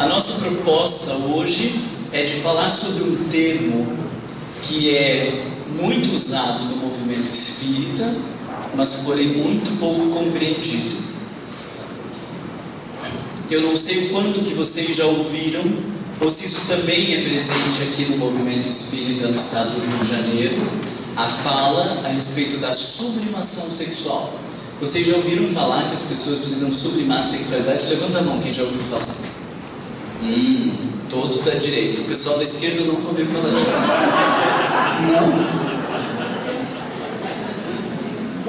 A nossa proposta hoje é de falar sobre um termo que é muito usado no movimento espírita, mas porém muito pouco compreendido. Eu não sei o quanto que vocês já ouviram, ou se isso também é presente aqui no movimento espírita no estado do Rio de Janeiro, a fala a respeito da sublimação sexual. Vocês já ouviram falar que as pessoas precisam sublimar a sexualidade? Levanta a mão quem já ouviu falar. Todos da direita. O pessoal da esquerda não ouviu falar disso. Não?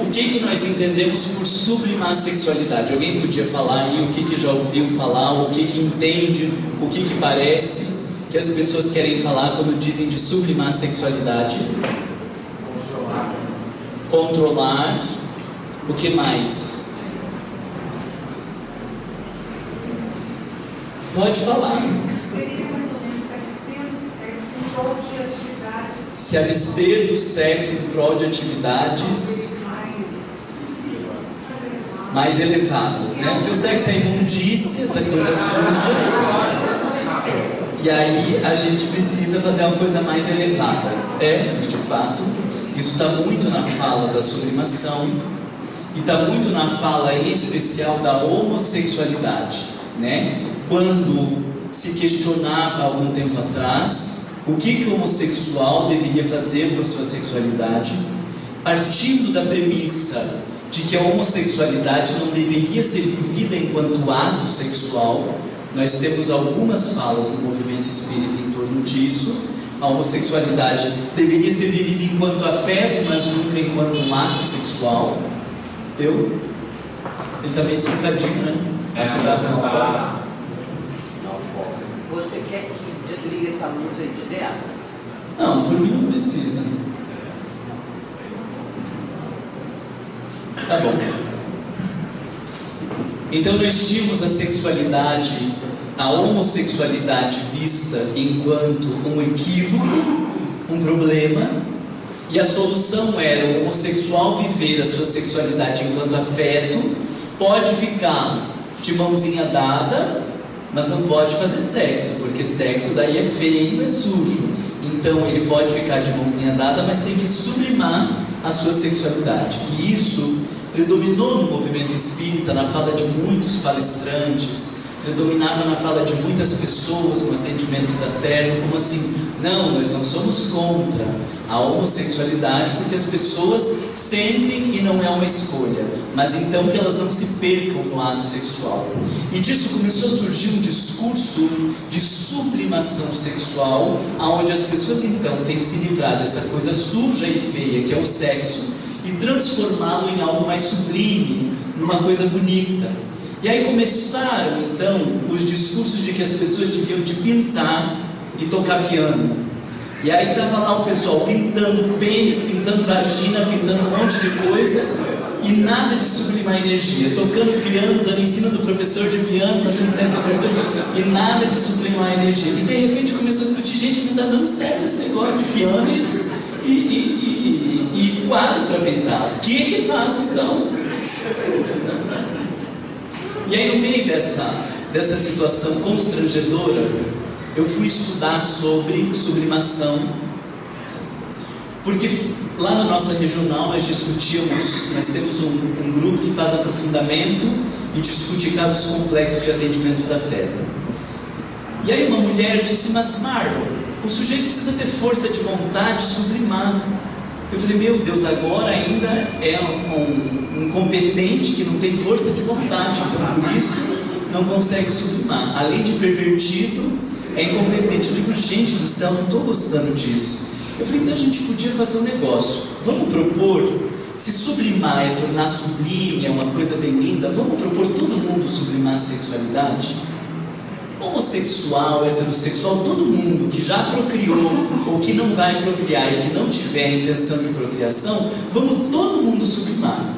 O que nós entendemos por sublimar a sexualidade? Alguém podia falar aí o que já ouviu falar, o que entende, o que parece que as pessoas querem falar quando dizem de sublimar a sexualidade? Controlar. O que mais? Pode falar. Seria mais ou menos se abster do sexo em prol de atividades mais elevadas, né? Porque o sexo é imundícia, essa coisa suja, e aí a gente precisa fazer uma coisa mais elevada. De fato, isso está muito na fala da sublimação e está muito na fala em especial da homossexualidade, né? Quando se questionava há algum tempo atrás o que o homossexual deveria fazer com a sua sexualidade, partindo da premissa de que a homossexualidade não deveria ser vivida enquanto ato sexual. Nós temos algumas falas no movimento espírita em torno disso. A homossexualidade deveria ser vivida enquanto afeto, mas nunca enquanto um ato sexual. Ele está meio desfocadinho, né? Você quer que desligue essa luz aí de dentro? Não, por mim não precisa. Tá bom. Então nós tínhamos a sexualidade, a homossexualidade vista enquanto um equívoco, um problema, e a solução era o homossexual viver a sua sexualidade enquanto afeto, pode ficar de mãozinha dada, mas não pode fazer sexo, porque sexo daí é feio, é sujo. Então ele pode ficar de mãozinha dada, mas tem que sublimar a sua sexualidade. E isso predominou no movimento espírita, na fala de muitos palestrantes, predominava na fala de muitas pessoas no atendimento fraterno, como assim, não, nós não somos contra a homossexualidade, porque as pessoas sentem e não é uma escolha, mas então que elas não se percam no ato sexual. E disso começou a surgir um discurso de sublimação sexual, onde as pessoas então têm que se livrar dessa coisa suja e feia que é o sexo e transformá-lo em algo mais sublime, numa coisa bonita. E aí começaram então os discursos de que as pessoas deviam de pintar e tocar piano. E aí estava lá o pessoal pintando pênis, pintando vagina, pintando um monte de coisa, e nada de sublimar energia, tocando piano, dando ensino do professor de piano, fazendo sexo do professor, e nada de sublimar energia. E de repente começou a discutir, gente, não está dando certo esse negócio de piano e quadro para pintar. O que faz então? E aí no meio dessa situação constrangedora, eu fui estudar sobre sublimação, porque lá na nossa regional nós temos um grupo que faz aprofundamento e discute casos complexos de atendimento fraterno. E aí uma mulher disse, mas Marlon, o sujeito precisa ter força de vontade de sublimar. Eu falei, meu Deus, agora ainda é um incompetente que não tem força de vontade, então por isso não consegue sublimar. Além de pervertido, é incompetente. Eu digo, gente do céu, não estou gostando disso. Eu falei, então a gente podia fazer um negócio. Vamos propor, se sublimar é tornar sublime, é uma coisa bem linda, vamos propor todo mundo sublimar a sexualidade? Homossexual, heterossexual, todo mundo que já procriou ou que não vai procriar e que não tiver a intenção de procriação, vamos todo mundo sublimar.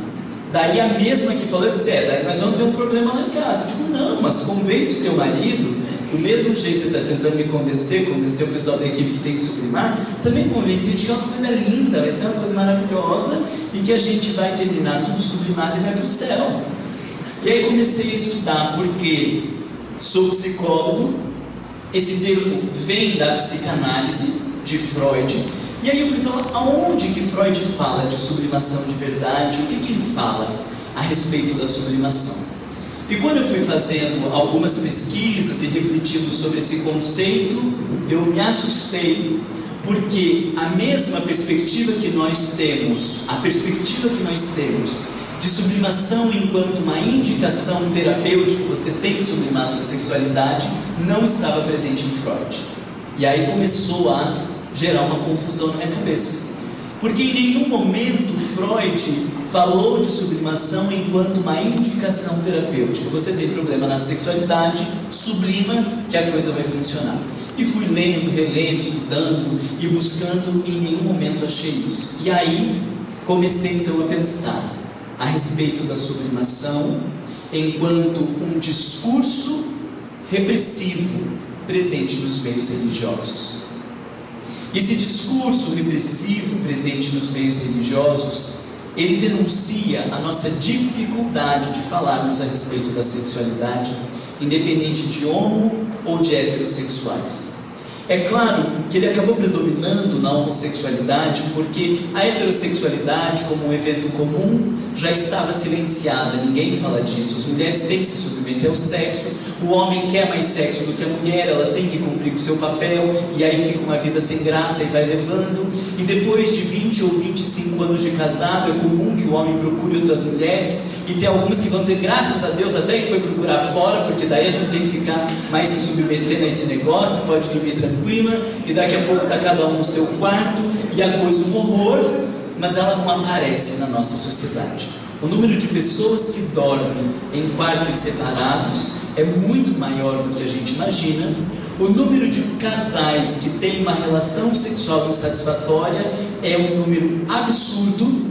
Daí a mesma que falou, disse, daí nós vamos ter um problema lá em casa. Eu digo, não, mas convence o teu marido, do mesmo jeito que você está tentando me convencer o pessoal da equipe que tem que sublimar, também convence de que é uma coisa linda, vai ser uma coisa maravilhosa e que a gente vai terminar tudo sublimado e vai para o céu. E aí comecei a estudar, porque sou psicólogo, esse termo vem da psicanálise de Freud, e aí eu fui falar aonde que Freud fala de sublimação de verdade, o que que ele fala a respeito da sublimação. E quando eu fui fazendo algumas pesquisas e refletindo sobre esse conceito, eu me assustei, porque a mesma perspectiva que nós temos, a perspectiva que nós temos de sublimação enquanto uma indicação terapêutica, você tem que sublimar a sua sexualidade, não estava presente em Freud. E aí começou a gerar uma confusão na minha cabeça, porque em nenhum momento Freud falou de sublimação enquanto uma indicação terapêutica. Você tem problema na sexualidade, sublima que a coisa vai funcionar. E fui lendo, relendo, estudando e buscando, e em nenhum momento achei isso. E aí comecei então a pensar a respeito da sublimação enquanto um discurso repressivo presente nos meios religiosos. Esse discurso repressivo presente nos meios religiosos, ele denuncia a nossa dificuldade de falarmos a respeito da sexualidade, independente de homo ou de heterossexuais. É claro que ele acabou predominando na homossexualidade, porque a heterossexualidade, como um evento comum, já estava silenciada, ninguém fala disso. As mulheres têm que se submeter ao sexo, o homem quer mais sexo do que a mulher, ela tem que cumprir com o seu papel, e aí fica uma vida sem graça e vai levando. E depois de 20 ou 25 anos de casado, é comum que o homem procure outras mulheres, e tem algumas que vão dizer, graças a Deus, até que foi procurar fora, porque daí a gente tem que ficar mais se submetendo a esse negócio, pode dormir tranquila, e daqui a pouco está cada um no seu quarto, e a coisa um horror, mas ela não aparece na nossa sociedade. O número de pessoas que dormem em quartos separados é muito maior do que a gente imagina. O número de casais que têm uma relação sexual insatisfatória é um número absurdo.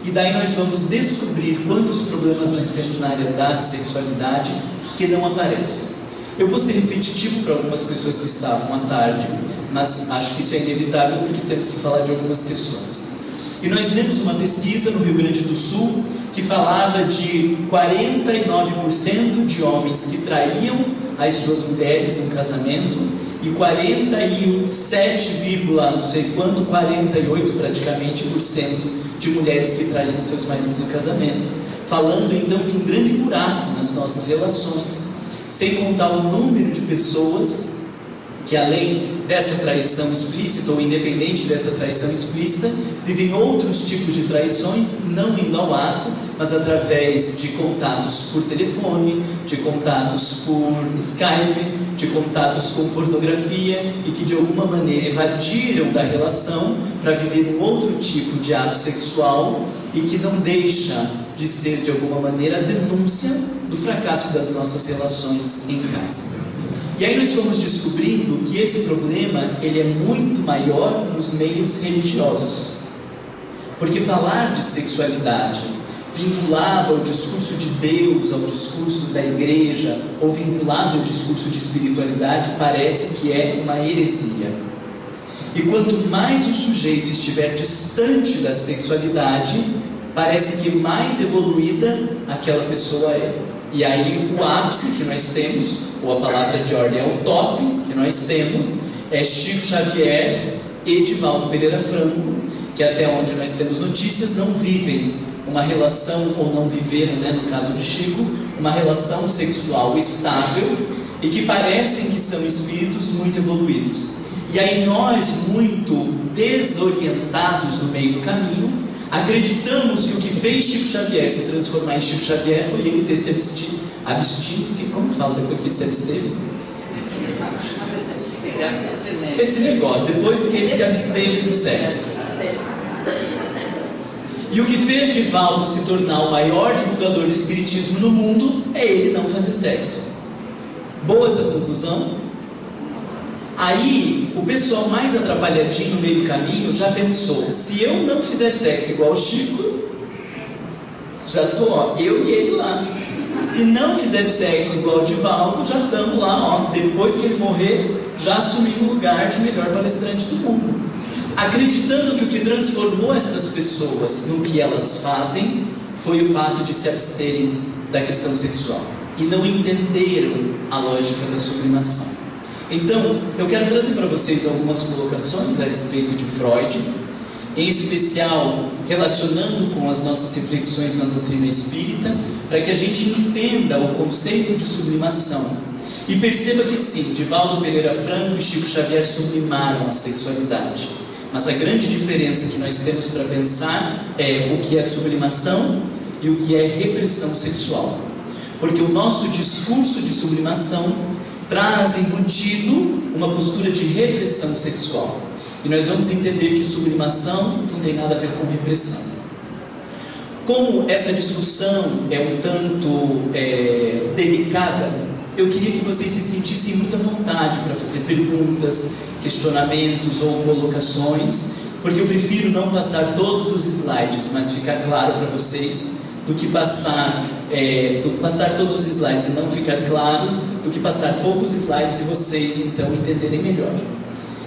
E daí nós vamos descobrir quantos problemas nós temos na área da sexualidade que não aparecem. Eu vou ser repetitivo para algumas pessoas que estavam à tarde, mas acho que isso é inevitável porque temos que falar de algumas questões. E nós lemos uma pesquisa no Rio Grande do Sul que falava de 49% de homens que traíam as suas mulheres no casamento e 47, não sei quanto, 48 praticamente por cento de mulheres que traíam seus maridos no casamento, falando então de um grande buraco nas nossas relações, sem contar o número de pessoas que, além dessa traição explícita ou independente dessa traição explícita, vivem outros tipos de traições, não indo ao ato, mas através de contatos por telefone, de contatos por Skype, de contatos com pornografia, e que de alguma maneira evadiram da relação para viver um outro tipo de ato sexual, e que não deixa de ser de alguma maneira a denúncia do fracasso das nossas relações em casa. E aí nós fomos descobrindo que esse problema ele é muito maior nos meios religiosos, porque falar de sexualidade vinculado ao discurso de Deus, ao discurso da igreja, ou vinculado ao discurso de espiritualidade, parece que é uma heresia. E quanto mais o sujeito estiver distante da sexualidade, parece que mais evoluída aquela pessoa é. E aí o ápice que nós temos, ou a palavra de ordem é o top que nós temos, é Chico Xavier e Edivaldo Pereira Franco, que até onde nós temos notícias não vivem uma relação, ou não viveram, no caso de Chico, uma relação sexual estável, e que parecem que são espíritos muito evoluídos. E aí nós, muito desorientados no meio do caminho, acreditamos que o que fez Chico Xavier se transformar em Chico Xavier foi ele ter se abstinto, que como que fala depois que ele se absteve? Esse negócio, depois que ele se absteve do sexo. E o que fez Divaldo se tornar o maior divulgador do espiritismo no mundo é ele não fazer sexo. Boa essa conclusão? Aí, o pessoal mais atrapalhadinho no meio do caminho já pensou, se eu não fizer sexo igual o Chico, já estou, eu e ele lá. Se não fizer sexo igual o Divaldo, já estamos lá, depois que ele morrer, já assumimos o lugar de melhor palestrante do mundo. Acreditando que o que transformou essas pessoas no que elas fazem foi o fato de se absterem da questão sexual. e não entenderam a lógica da sublimação. Então, eu quero trazer para vocês algumas colocações a respeito de Freud, em especial relacionando com as nossas reflexões na doutrina espírita, para que a gente entenda o conceito de sublimação e perceba que sim, Divaldo Pereira Franco e Chico Xavier sublimaram a sexualidade, mas a grande diferença que nós temos para pensar é o que é sublimação e o que é repressão sexual, porque o nosso discurso de sublimação traz embutido uma postura de repressão sexual. E nós vamos entender que sublimação não tem nada a ver com repressão. Como essa discussão é um tanto delicada, eu queria que vocês se sentissem muito à vontade para fazer perguntas, questionamentos ou colocações, porque eu prefiro não passar todos os slides, mas ficar claro para vocês, do que passar todos os slides e não ficar claro, do que passar poucos slides e vocês então entenderem melhor.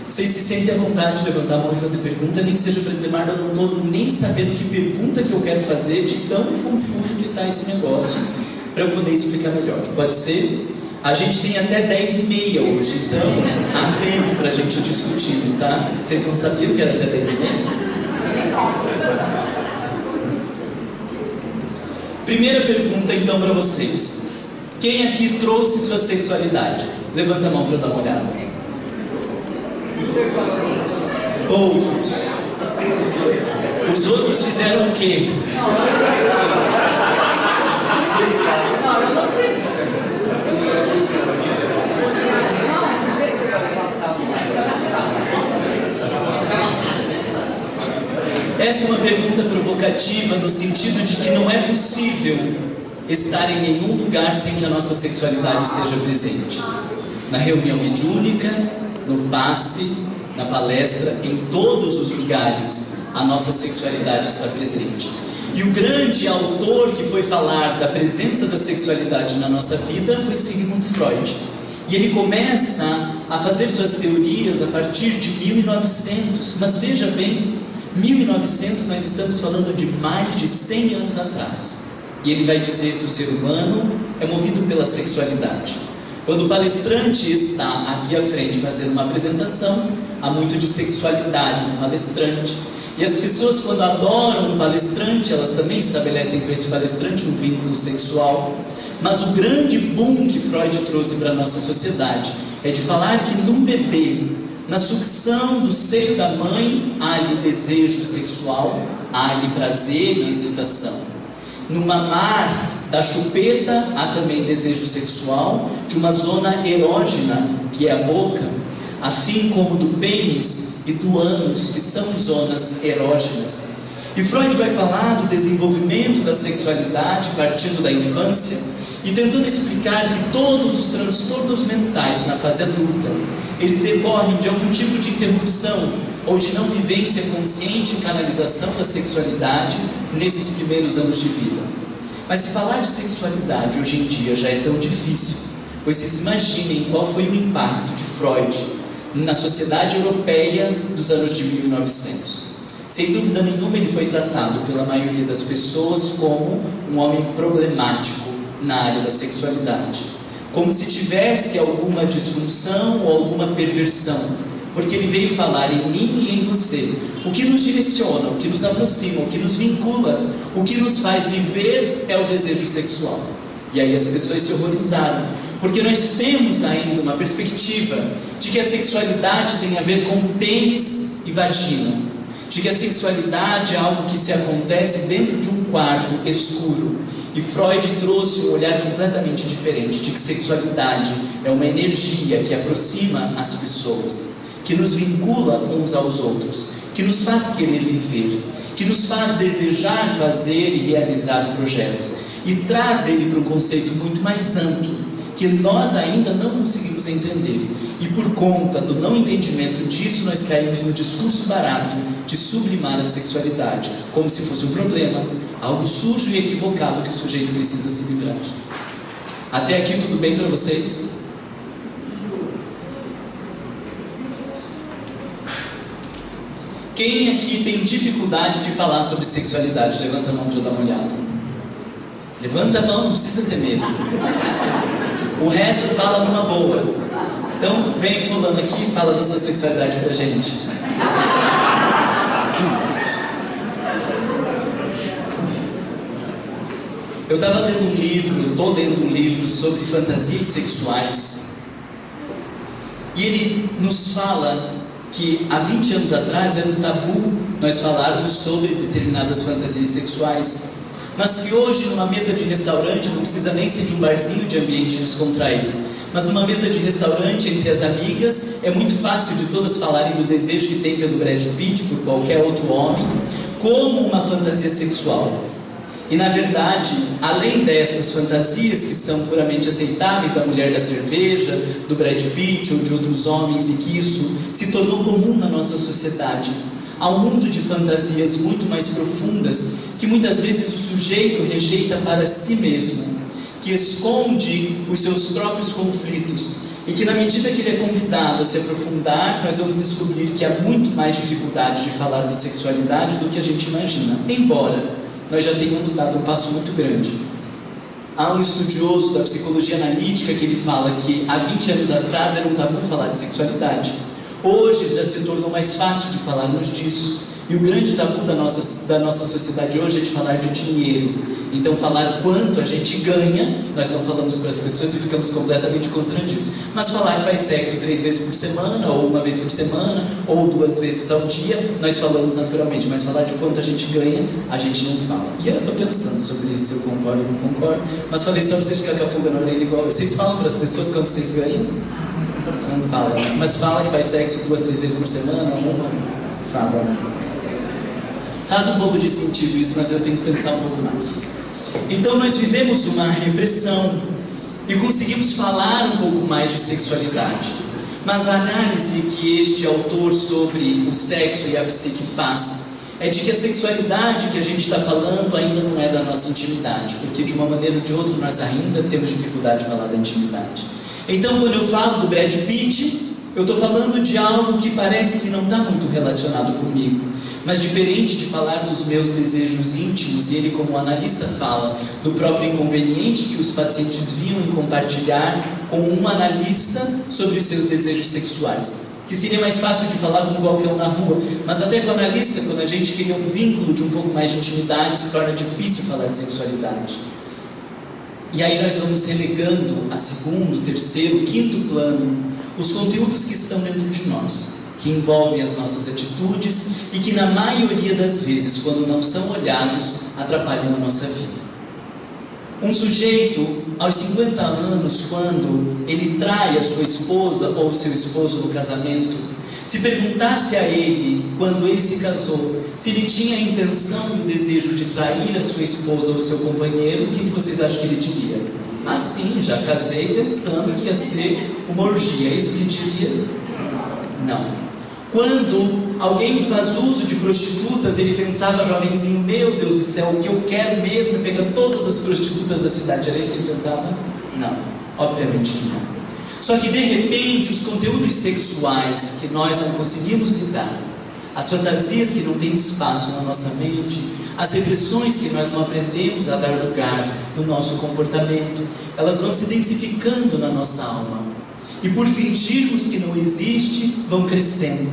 Vocês se sentem à vontade de levantar a mão e fazer pergunta, nem que seja para dizer, Marta, eu não estou nem sabendo que pergunta que eu quero fazer, de tão confuso que está esse negócio, para eu poder explicar melhor. Pode ser? A gente tem até 10h30 hoje, então há tempo para a gente ir discutindo, tá? Vocês não sabiam que era até 10h30? Primeira pergunta então para vocês. Quem aqui trouxe sua sexualidade? Levanta a mão para eu dar uma olhada. Poucos. Os outros fizeram o quê? Essa é uma pergunta provocativa no sentido de que não é possível estar em nenhum lugar sem que a nossa sexualidade esteja presente. Na reunião mediúnica, no passe, na palestra, em todos os lugares, a nossa sexualidade está presente. E o grande autor que foi falar da presença da sexualidade na nossa vida foi Sigmund Freud. E ele começa a fazer suas teorias a partir de 1900, mas veja bem, 1900 nós estamos falando de mais de 100 anos atrás. E ele vai dizer que o ser humano é movido pela sexualidade. Quando o palestrante está aqui à frente fazendo uma apresentação, há muito de sexualidade no palestrante. E as pessoas, quando adoram o palestrante, elas também estabelecem com esse palestrante um vínculo sexual. Mas o grande boom que Freud trouxe para a nossa sociedade é de falar que num bebê, na sucção do seio da mãe, há ali desejo sexual, há ali prazer e excitação. No mamar da chupeta, há também desejo sexual de uma zona erógena, que é a boca, assim como do pênis e do ânus, que são zonas erógenas. E Freud vai falar do desenvolvimento da sexualidade partindo da infância e tentando explicar que todos os transtornos mentais na fase adulta, eles decorrem de algum tipo de interrupção ou de não vivência consciente e canalização da sexualidade nesses primeiros anos de vida. Mas se falar de sexualidade hoje em dia já é tão difícil, pois vocês imaginem qual foi o impacto de Freud na sociedade europeia dos anos de 1900. Sem dúvida nenhuma, ele foi tratado pela maioria das pessoas como um homem problemático na área da sexualidade, como se tivesse alguma disfunção ou alguma perversão, porque ele veio falar em mim e em você. O que nos direciona, o que nos aproxima, o que nos vincula, o que nos faz viver é o desejo sexual. E aí as pessoas se horrorizaram, porque nós temos ainda uma perspectiva de que a sexualidade tem a ver com pênis e vagina, de que a sexualidade é algo que se acontece dentro de um quarto escuro. E Freud trouxe um olhar completamente diferente, de que sexualidade é uma energia que aproxima as pessoas, que nos vincula uns aos outros, que nos faz querer viver, que nos faz desejar fazer e realizar projetos, e traz ele para um conceito muito mais amplo, que nós ainda não conseguimos entender. E por conta do não entendimento disso, nós caímos no discurso barato de sublimar a sexualidade, como se fosse um problema, algo sujo e equivocado que o sujeito precisa se livrar. Até aqui tudo bem para vocês? Quem aqui tem dificuldade de falar sobre sexualidade? Levanta a mão para eu dar uma olhada. Levanta a mão, não precisa ter medo. O resto fala numa boa. Então, vem fulano aqui e fala da sua sexualidade pra gente. Eu estava lendo um livro, eu estou lendo um livro sobre fantasias sexuais. E ele nos fala que há 20 anos atrás era um tabu nós falarmos sobre determinadas fantasias sexuais. Mas que hoje, numa mesa de restaurante, não precisa nem ser de um barzinho de ambiente descontraído, mas numa mesa de restaurante entre as amigas, é muito fácil de todas falarem do desejo que tem pelo Brad Pitt, por qualquer outro homem, como uma fantasia sexual. E na verdade, além destas fantasias que são puramente aceitáveis, da mulher da cerveja, do Brad Pitt ou de outros homens, e que isso se tornou comum na nossa sociedade, há um mundo de fantasias muito mais profundas, que muitas vezes o sujeito rejeita para si mesmo, que esconde os seus próprios conflitos, e que na medida que ele é convidado a se aprofundar, nós vamos descobrir que há muito mais dificuldade de falar de sexualidade do que a gente imagina, embora nós já tenhamos dado um passo muito grande. Há um estudioso da psicologia analítica que ele fala que há 20 anos atrás era um tabu falar de sexualidade. Hoje já se tornou mais fácil de falarmos disso. E o grande tabu da nossa sociedade hoje é de falar de dinheiro. Então, falar quanto a gente ganha, nós não falamos para as pessoas e ficamos completamente constrangidos. Mas falar que faz sexo 3 vezes por semana, ou 1 vez por semana, ou 2 vezes ao dia, nós falamos naturalmente. Mas falar de quanto a gente ganha, a gente não fala. E eu estou pensando sobre isso, se eu concordo ou não concordo. Mas falei só para vocês ficarem com a pulga na orelha igual. Vocês falam para as pessoas quanto vocês ganham? Não fala. Mas fala que faz sexo 2, 3 vezes por semana, ou fala. Faz um pouco de sentido isso, mas eu tenho que pensar um pouco mais. Então nós vivemos uma repressão e conseguimos falar um pouco mais de sexualidade. Mas a análise que este autor sobre o sexo e a psique faz é de que a sexualidade que a gente está falando ainda não é da nossa intimidade, porque de uma maneira ou de outra nós ainda temos dificuldade de falar da intimidade. Então quando eu falo do Brad Pitt, eu estou falando de algo que parece que não está muito relacionado comigo, mas diferente de falar dos meus desejos íntimos, e ele como analista fala do próprio inconveniente que os pacientes viam em compartilhar com um analista sobre os seus desejos sexuais, que seria mais fácil de falar com qualquer um na rua, mas até com o analista, quando a gente cria um vínculo de um pouco mais de intimidade, se torna difícil falar de sexualidade. E aí nós vamos relegando a segundo, terceiro, quinto plano os conteúdos que estão dentro de nós, que envolvem as nossas atitudes e que na maioria das vezes, quando não são olhados, atrapalham a nossa vida. Um sujeito, aos 50 anos, quando ele trai a sua esposa ou o seu esposo no casamento, se perguntasse a ele, quando ele se casou, se ele tinha a intenção e o desejo de trair a sua esposa ou o seu companheiro, o que vocês acham que ele diria? Ah, sim, já casei pensando que ia ser uma orgia. É isso que diria? Não. Quando alguém faz uso de prostitutas, ele pensava, jovenzinho, meu Deus do céu, o que eu quero mesmo é pegar todas as prostitutas da cidade. Era isso que ele pensava? Não, obviamente que não. Só que de repente os conteúdos sexuais que nós não conseguimos lidar, as fantasias que não têm espaço na nossa mente, as repressões que nós não aprendemos a dar lugar no nosso comportamento, elas vão se densificando na nossa alma. E por fingirmos que não existe, vão crescendo.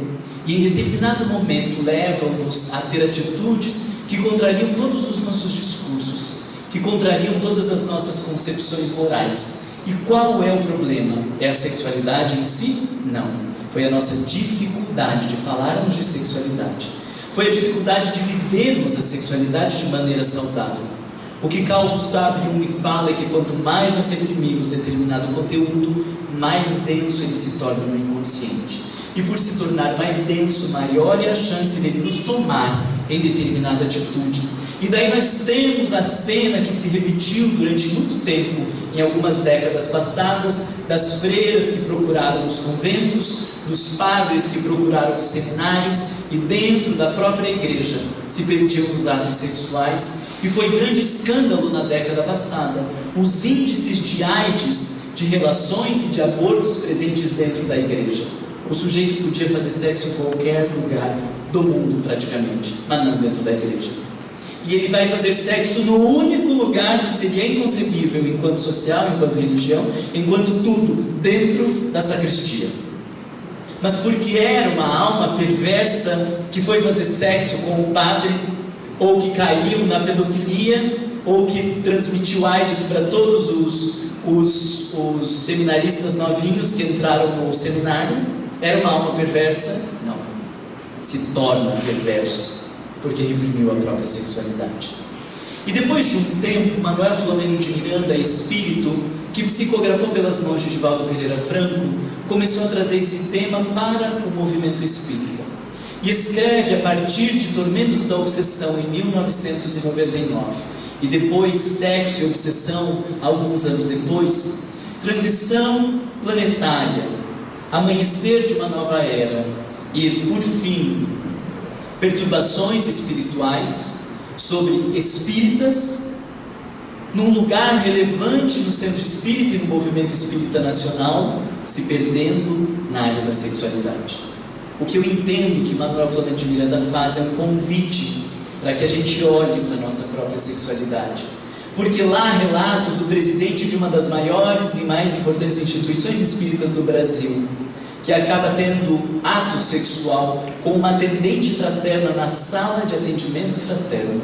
E em determinado momento levam-nos a ter atitudes que contrariam todos os nossos discursos, que contrariam todas as nossas concepções morais. E qual é o problema? É a sexualidade em si? Não. Foi a nossa dificuldade de falarmos de sexualidade. Foi a dificuldade de vivermos a sexualidade de maneira saudável. O que Carl Gustav Jung fala é que quanto mais nós reprimimos determinado conteúdo, mais denso ele se torna no inconsciente. E por se tornar mais denso, maior é a chance dele nos tomar em determinada atitude. E daí nós temos a cena que se repetiu durante muito tempo, em algumas décadas passadas, das freiras que procuraram os conventos, dos padres que procuraram os seminários, e dentro da própria igreja se perdiam os atos sexuais. E foi grande escândalo na década passada os índices de AIDS, de relações e de abortos presentes dentro da igreja. O sujeito podia fazer sexo em qualquer lugar do mundo praticamente, mas não dentro da igreja. e ele vai fazer sexo no único lugar que seria inconcebível enquanto social, enquanto religião, enquanto tudo, dentro da sacristia. Mas porque era uma alma perversa que foi fazer sexo com o padre, ou que caiu na pedofilia, ou que transmitiu AIDS para todos os seminaristas novinhos que entraram no seminário, era uma alma perversa? Não. Se torna perverso, porque reprimiu a própria sexualidade. E depois de um tempo, Manuel Filomeno de Miranda, espírito, que psicografou pelas mãos de Divaldo Pereira Franco, começou a trazer esse tema para o movimento espírita. E escreve a partir de Tormentos da Obsessão, em 1999. E depois Sexo e Obsessão, alguns anos depois, Transição Planetária, Amanhecer de uma Nova Era e, por fim, Perturbações Espirituais, sobre espíritas, num lugar relevante no centro espírita e no movimento espírita nacional, se perdendo na área da sexualidade. O que eu entendo que Manuel Filomeno de Miranda faz é um convite para que a gente olhe para a nossa própria sexualidade. Porque lá há relatos do presidente de uma das maiores e mais importantes instituições espíritas do Brasil, que acaba tendo ato sexual com uma atendente fraterna na sala de atendimento fraterno,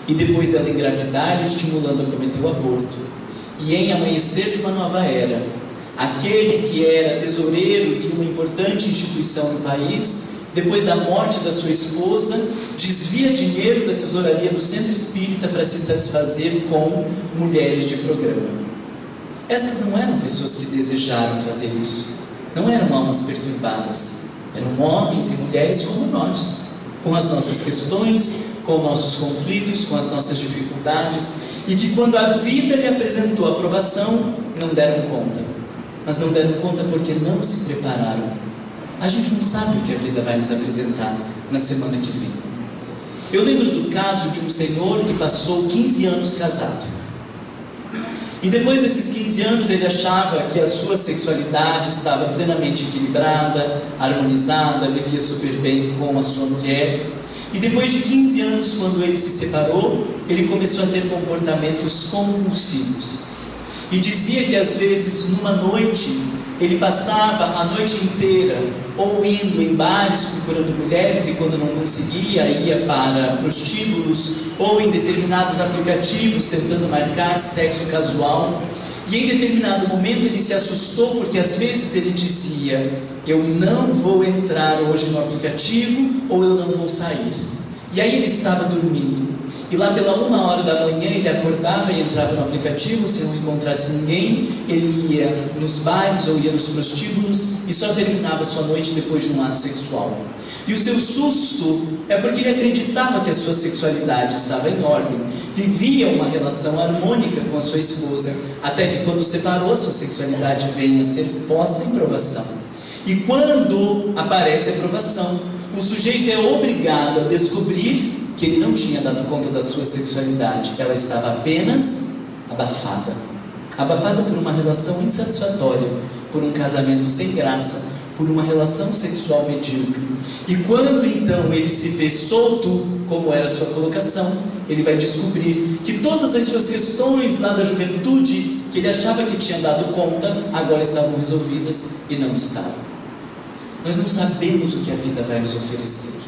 e depois dela engravidar, estimulando a cometer o aborto. E em Amanhecer de uma Nova Era, aquele que era tesoureiro de uma importante instituição no país, depois da morte da sua esposa, desvia dinheiro da tesouraria do centro espírita para se satisfazer com mulheres de programa. Essas não eram pessoas que desejaram fazer isso, não eram almas perturbadas, eram homens e mulheres como nós, com as nossas questões, com nossos conflitos, com as nossas dificuldades, e que quando a vida lhe apresentou a provação, não deram conta. Mas não deram conta porque não se prepararam. A gente não sabe o que a vida vai nos apresentar na semana que vem. Eu lembro do caso de um senhor que passou 15 anos casado. E depois desses 15 anos ele achava que a sua sexualidade estava plenamente equilibrada, harmonizada, vivia super bem com a sua mulher. E depois de 15 anos, quando ele se separou, ele começou a ter comportamentos compulsivos. E dizia que às vezes, numa noite, ele passava a noite inteira ou indo em bares procurando mulheres, e quando não conseguia, ia para prostíbulos ou em determinados aplicativos tentando marcar sexo casual. E em determinado momento ele se assustou, porque às vezes ele dizia: eu não vou entrar hoje no aplicativo, ou eu não vou sair. E aí ele estava dormindo, e lá pela 1h da manhã ele acordava e entrava no aplicativo. Se não encontrasse ninguém, ele ia nos bares ou ia nos prostíbulos, e só terminava sua noite depois de um ato sexual. E o seu susto é porque ele acreditava que a sua sexualidade estava em ordem, vivia uma relação harmônica com a sua esposa, até que quando separou, a sua sexualidade vem a ser posta em provação. E quando aparece a provação, o sujeito é obrigado a descobrir que ele não tinha dado conta da sua sexualidade, ela estava apenas abafada. Abafada por uma relação insatisfatória, por um casamento sem graça, por uma relação sexual medíocre. E quando então ele se vê solto, como era a sua colocação, ele vai descobrir que todas as suas questões lá da juventude, que ele achava que tinha dado conta, agora estavam resolvidas e não estavam. Nós não sabemos o que a vida vai nos oferecer.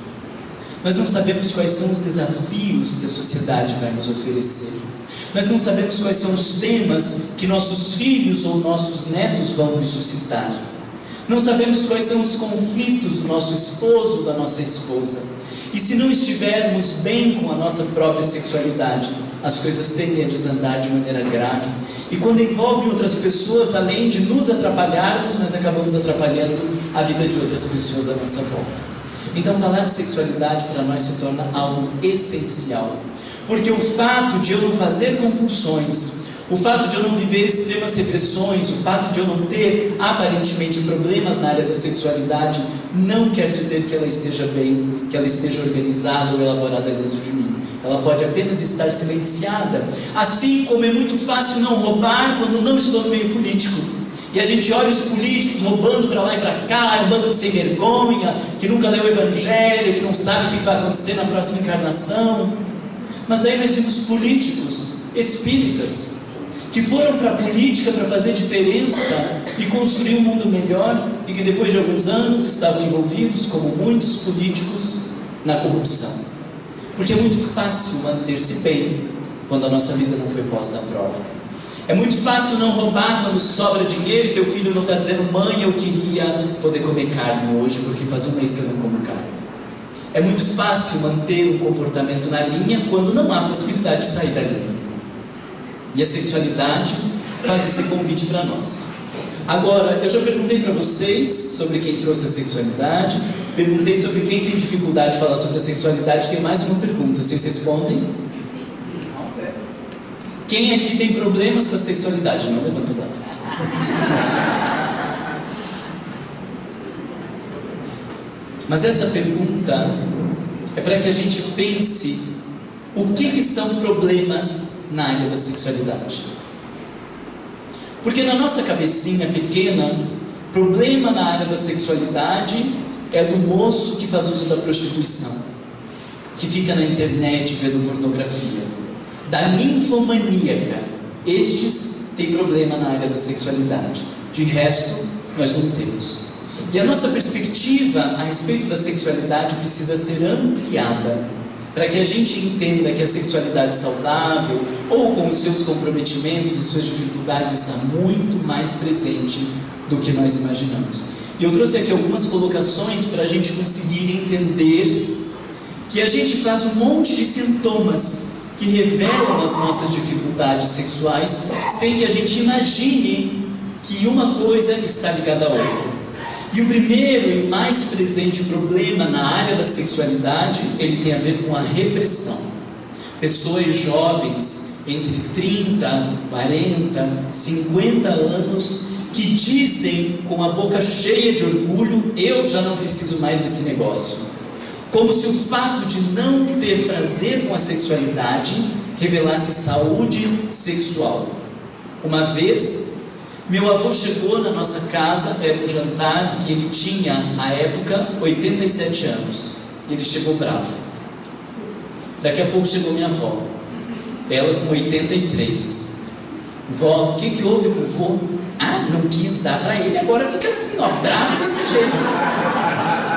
Nós não sabemos quais são os desafios que a sociedade vai nos oferecer. Nós não sabemos quais são os temas que nossos filhos ou nossos netos vão nos suscitar. Não sabemos quais são os conflitos do nosso esposo ou da nossa esposa. E se não estivermos bem com a nossa própria sexualidade, as coisas tendem a desandar de maneira grave. E quando envolvem outras pessoas, além de nos atrapalharmos, nós acabamos atrapalhando a vida de outras pessoas à nossa volta. Então falar de sexualidade para nós se torna algo essencial. Porque o fato de eu não fazer compulsões, o fato de eu não viver extremas repressões, o fato de eu não ter aparentemente problemas na área da sexualidade, não quer dizer que ela esteja bem, que ela esteja organizada ou elaborada dentro de mim. Ela pode apenas estar silenciada. Assim como é muito fácil não roubar quando não estou no meio político. E a gente olha os políticos roubando para lá e para cá, um bando de sem vergonha, que nunca leu o Evangelho, que não sabe o que vai acontecer na próxima encarnação. Mas daí nós vimos políticos espíritas que foram para a política para fazer diferença e construir um mundo melhor, e que depois de alguns anos estavam envolvidos, como muitos políticos, na corrupção. Porque é muito fácil manter-se bem quando a nossa vida não foi posta à prova. É muito fácil não roubar quando sobra dinheiro e teu filho não está dizendo: mãe, eu queria poder comer carne hoje porque faz um mês que eu não como carne. É muito fácil manter um comportamento na linha quando não há possibilidade de sair da linha. E a sexualidade faz esse convite para nós. Agora, eu já perguntei para vocês sobre quem trouxe a sexualidade, perguntei sobre quem tem dificuldade de falar sobre a sexualidade. Tem mais uma pergunta, vocês respondem? Quem aqui tem problemas com a sexualidade? Não levanta o braço. Mas essa pergunta é para que a gente pense o que são problemas na área da sexualidade. Porque na nossa cabecinha pequena, problema na área da sexualidade é do moço que faz uso da prostituição, que fica na internet vendo pornografia, da ninfomaníaca. Estes têm problema na área da sexualidade. De resto, nós não temos. E a nossa perspectiva a respeito da sexualidade precisa ser ampliada, para que a gente entenda que a sexualidade saudável, ou com os seus comprometimentos e suas dificuldades, está muito mais presente do que nós imaginamos. E eu trouxe aqui algumas colocações para a gente conseguir entender que a gente faz um monte de sintomas que revelam as nossas dificuldades sexuais, sem que a gente imagine que uma coisa está ligada à outra. E o primeiro e mais presente problema na área da sexualidade, ele tem a ver com a repressão. Pessoas jovens, entre 30, 40, 50 anos, que dizem com a boca cheia de orgulho: eu já não preciso mais desse negócio. Como se o fato de não ter prazer com a sexualidade revelasse saúde sexual. Uma vez, meu avô chegou na nossa casa, era um jantar, e ele tinha, à época, 87 anos. Ele chegou bravo. Daqui a pouco chegou minha avó, ela com 83. Vó, o que houve com o vô? Ah, não quis dar para ele, agora fica assim, ó, bravo desse jeito.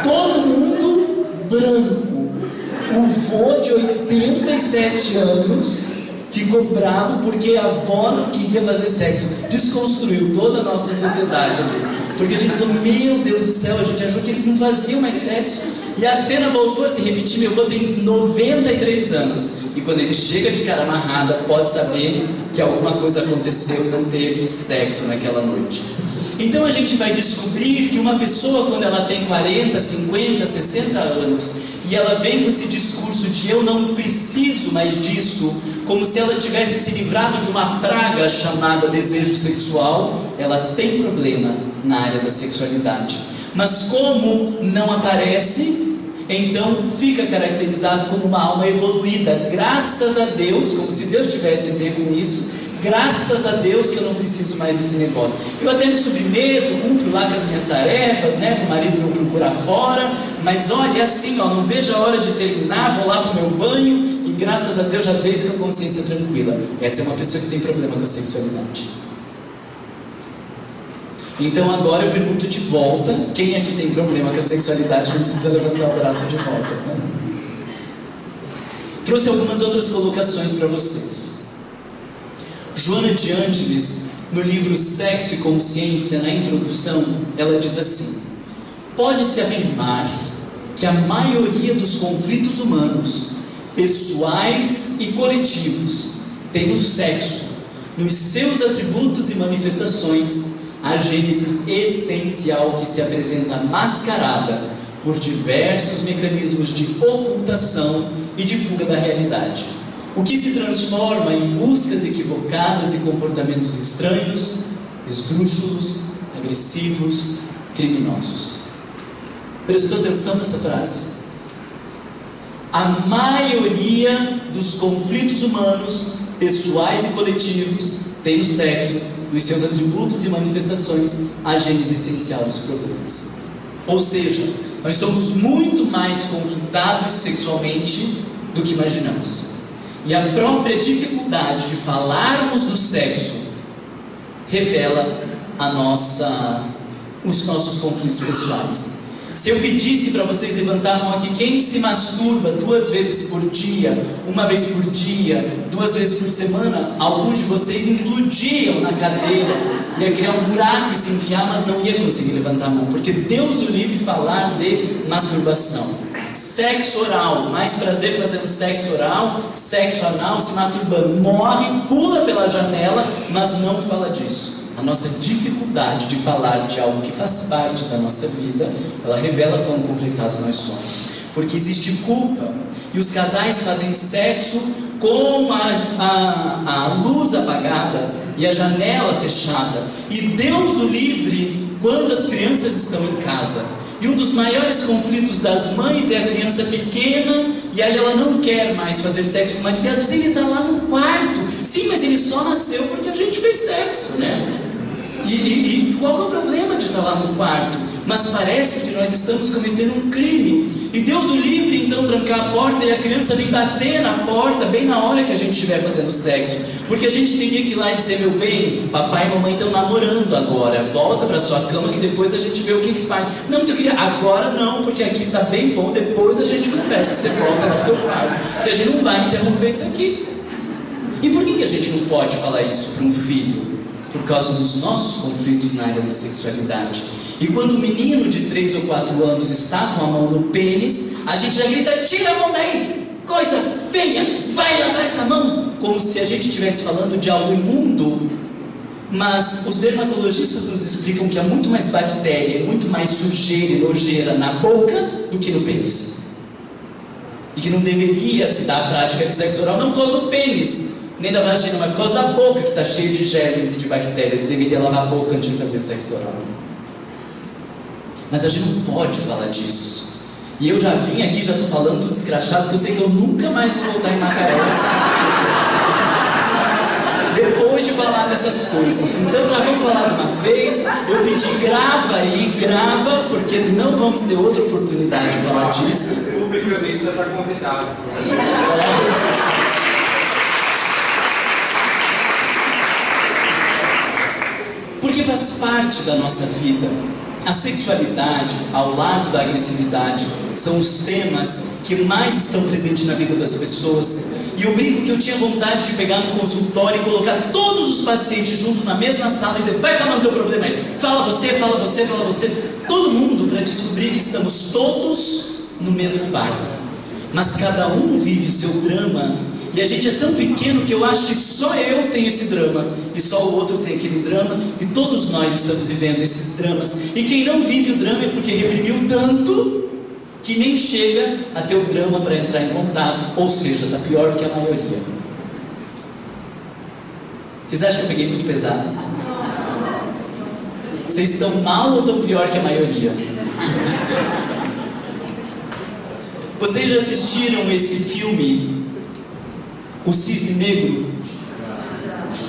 Todo mundo branco. O vô de 87 anos ficou bravo porque a avó não queria fazer sexo. Desconstruiu toda a nossa sociedade ali. Porque a gente falou: meu Deus do céu, a gente achou que eles não faziam mais sexo. E a cena voltou a se repetir. Meu avô tem 93 anos. E quando ele chega de cara amarrada, pode saber que alguma coisa aconteceu e não teve sexo naquela noite. Então a gente vai descobrir que uma pessoa, quando ela tem 40, 50, 60 anos, e ela vem com esse discurso de eu não preciso mais disso, como se ela tivesse se livrado de uma praga chamada desejo sexual, ela tem problema na área da sexualidade. Mas como não aparece, então fica caracterizado como uma alma evoluída. Graças a Deus, como se Deus tivesse a ver com isso. Graças a Deus que eu não preciso mais desse negócio. Eu até me submeto, cumpro lá com as minhas tarefas, né, para o marido não procurar fora, mas olha, é assim, ó, não vejo a hora de terminar, vou lá para o meu banho e graças a Deus já deito com a consciência tranquila. Essa é uma pessoa que tem problema com a sexualidade. Então agora eu pergunto de volta: quem aqui tem problema com a sexualidade não precisa levantar o braço de volta, né? Trouxe algumas outras colocações para vocês. Joana de Ângeles, no livro Sexo e Consciência, na introdução, ela diz assim: pode-se afirmar que a maioria dos conflitos humanos, pessoais e coletivos, tem no sexo, nos seus atributos e manifestações, a gênese essencial que se apresenta mascarada por diversos mecanismos de ocultação e de fuga da realidade, o que se transforma em buscas equivocadas e comportamentos estranhos, esdrúxulos, agressivos, criminosos. Prestou atenção nessa frase? A maioria dos conflitos humanos, pessoais e coletivos, tem no sexo, nos seus atributos e manifestações, a gênese essencial dos problemas. Ou seja, nós somos muito mais conflitados sexualmente do que imaginamos. E a própria dificuldade de falarmos do sexo revela os nossos conflitos pessoais. Se eu pedisse para vocês levantar a mão aqui, quem se masturba 2 vezes por dia, 1 vez por dia, 2 vezes por semana, alguns de vocês implodiam na cadeira, ia criar um buraco e se enfiar, mas não ia conseguir levantar a mão, porque Deus o livre falar de masturbação. Sexo oral, mais prazer fazendo sexo oral, sexo anal, se masturbando, morre, pula pela janela, mas não fala disso. A nossa dificuldade de falar de algo que faz parte da nossa vida, ela revela quão conflitados nós somos. Porque existe culpa, e os casais fazem sexo com a luz apagada e a janela fechada. E Deus o livre quando as crianças estão em casa. E um dos maiores conflitos das mães é a criança pequena, e aí ela não quer mais fazer sexo com o marido. Ela diz, ele está lá no quarto. Sim, mas ele só nasceu porque a gente fez sexo, né? E qual é o problema de estar lá no quarto? Mas parece que nós estamos cometendo um crime. E Deus o livre, então, trancar a porta e a criança vem bater na porta bem na hora que a gente estiver fazendo sexo. Porque a gente teria que ir lá e dizer, meu bem, papai e mamãe estão namorando agora, volta para sua cama que depois a gente vê o que faz. Não, mas eu queria, agora não, porque aqui está bem bom, depois a gente conversa, você volta lá para o teu quarto, porque a gente não vai interromper isso aqui. E por que a gente não pode falar isso para um filho? Por causa dos nossos conflitos na área da sexualidade. E quando o menino de 3 ou 4 anos está com a mão no pênis, a gente já grita, tira a mão daí, coisa feia, vai lavar essa mão, como se a gente estivesse falando de algo imundo. Mas os dermatologistas nos explicam que há muito mais bactéria, muito mais sujeira e nojeira na boca do que no pênis. E que não deveria se dar a prática de sexo oral, não por causa do pênis, nem da vagina, mas por causa da boca que está cheia de germes e de bactérias, e deveria lavar a boca antes de fazer sexo oral. Mas a gente não pode falar disso. E eu já vim aqui, já estou falando tudo escrachado, porque eu sei que eu nunca mais vou voltar em Macaé depois de falar dessas coisas. Então já vamos falar de uma vez. Eu pedi, grava aí, grava, porque não vamos ter outra oportunidade de falar disso. Publicamente já está convidado. Porque faz parte da nossa vida. A sexualidade, ao lado da agressividade, são os temas que mais estão presentes na vida das pessoas. E eu brinco que eu tinha vontade de pegar no consultório e colocar todos os pacientes juntos na mesma sala e dizer, vai falando teu problema aí, fala você, fala você, fala você, todo mundo, para descobrir que estamos todos no mesmo barco. Mas cada um vive o seu drama. E a gente é tão pequeno que eu acho que só eu tenho esse drama, e só o outro tem aquele drama, e todos nós estamos vivendo esses dramas. E quem não vive o drama é porque reprimiu tanto, que nem chega a ter o drama para entrar em contato, ou seja, está pior do que a maioria. Vocês acham que eu peguei muito pesado? Vocês estão mal ou estão pior que a maioria? Vocês já assistiram esse filme, O Cisne Negro?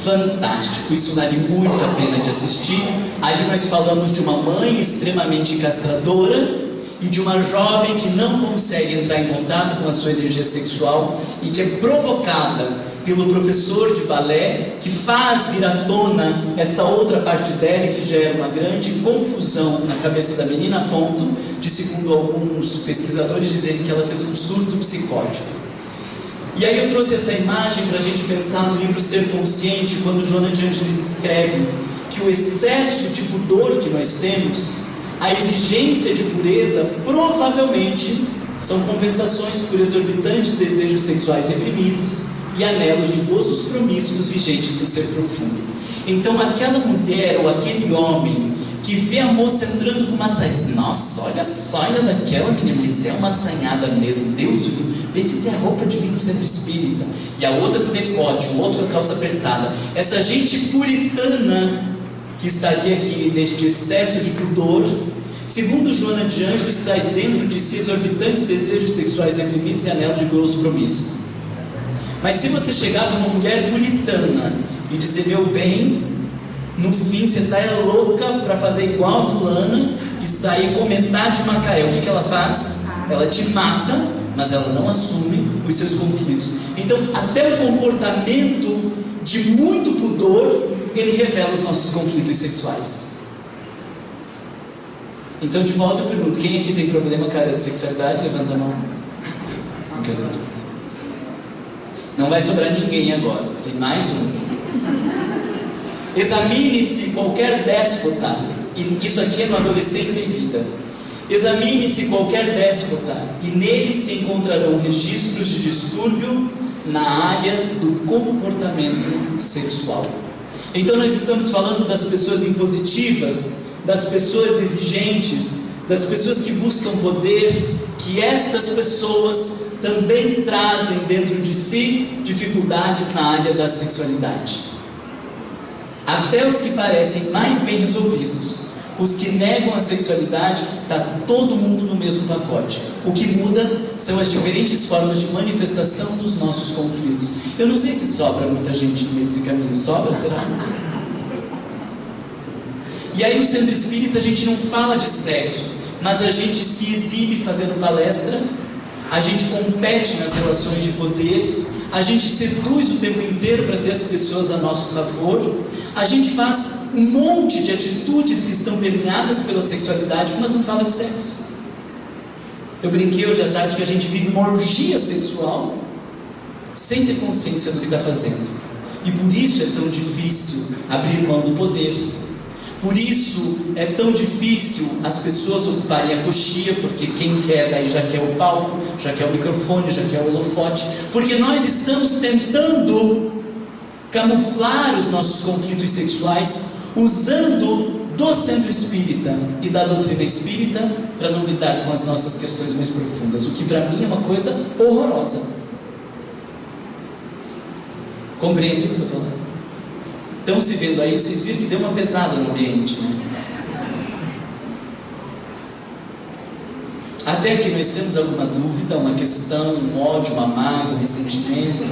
Fantástico, isso vale muito a pena de assistir. Ali nós falamos de uma mãe extremamente castradora e de uma jovem que não consegue entrar em contato com a sua energia sexual e que é provocada pelo professor de balé, que faz vir à tona esta outra parte dela, que gera uma grande confusão na cabeça da menina, a ponto de, segundo alguns pesquisadores, dizerem que ela fez um surto psicótico. E aí eu trouxe essa imagem para a gente pensar no livro Ser Consciente, quando Joana de Ângeles escreve que o excesso de pudor que nós temos, a exigência de pureza, provavelmente são compensações por exorbitantes desejos sexuais reprimidos e anelos de gozos promíscuos vigentes no ser profundo. Então aquela mulher ou aquele homem que vê a moça entrando com uma saia, diz, nossa, olha a saia daquela menina, mas é uma assanhada mesmo, Deus o livre, vê se isso é roupa de vir no centro espírita, e a outra com decote, o outro com a calça apertada. Essa gente puritana que estaria aqui neste excesso de pudor, segundo Joana de Ângeles, traz dentro de si exorbitantes desejos sexuais reprimidos e anelo de gozo promíscuo. Mas se você chegar para uma mulher puritana e dizer, meu bem, no fim você está louca para fazer igual a fulana e sair com metade de Macaé, o que ela faz? Ela te mata, mas ela não assume os seus conflitos. Então, até o comportamento de muito pudor, ele revela os nossos conflitos sexuais. Então, de volta eu pergunto, quem aqui tem problema com a área de sexualidade? Levanta a mão. Não vai sobrar ninguém agora, tem mais um. Examine-se qualquer déspota, e isso aqui é no Adolescência e Vida. Examine-se qualquer déspota, e nele se encontrarão registros de distúrbio na área do comportamento sexual. Então nós estamos falando das pessoas impositivas, das pessoas exigentes, das pessoas que buscam poder, que estas pessoas também trazem dentro de si dificuldades na área da sexualidade. Até os que parecem mais bem resolvidos, os que negam a sexualidade, está todo mundo no mesmo pacote. O que muda são as diferentes formas de manifestação dos nossos conflitos. Eu não sei se sobra muita gente no meio desse caminho. Sobra, será? E aí no Centro Espírita a gente não fala de sexo, mas a gente se exibe fazendo palestra, a gente compete nas relações de poder, a gente seduz o tempo inteiro para ter as pessoas a nosso favor, a gente faz um monte de atitudes que estão permeadas pela sexualidade, mas não fala de sexo. Eu brinquei hoje à tarde que a gente vive uma orgia sexual sem ter consciência do que está fazendo, e por isso é tão difícil abrir mão do poder. Por isso é tão difícil as pessoas ocuparem a coxia, porque quem quer daí já quer o palco, já quer o microfone, já quer o holofote, porque nós estamos tentando camuflar os nossos conflitos sexuais usando do Centro Espírita e da doutrina espírita para não lidar com as nossas questões mais profundas, o que para mim é uma coisa horrorosa. Compreende o que eu estou falando? Estão se vendo aí, vocês viram que deu uma pesada no ambiente, né? Até aqui nós temos alguma dúvida, uma questão, um ódio, uma mágoa, um ressentimento,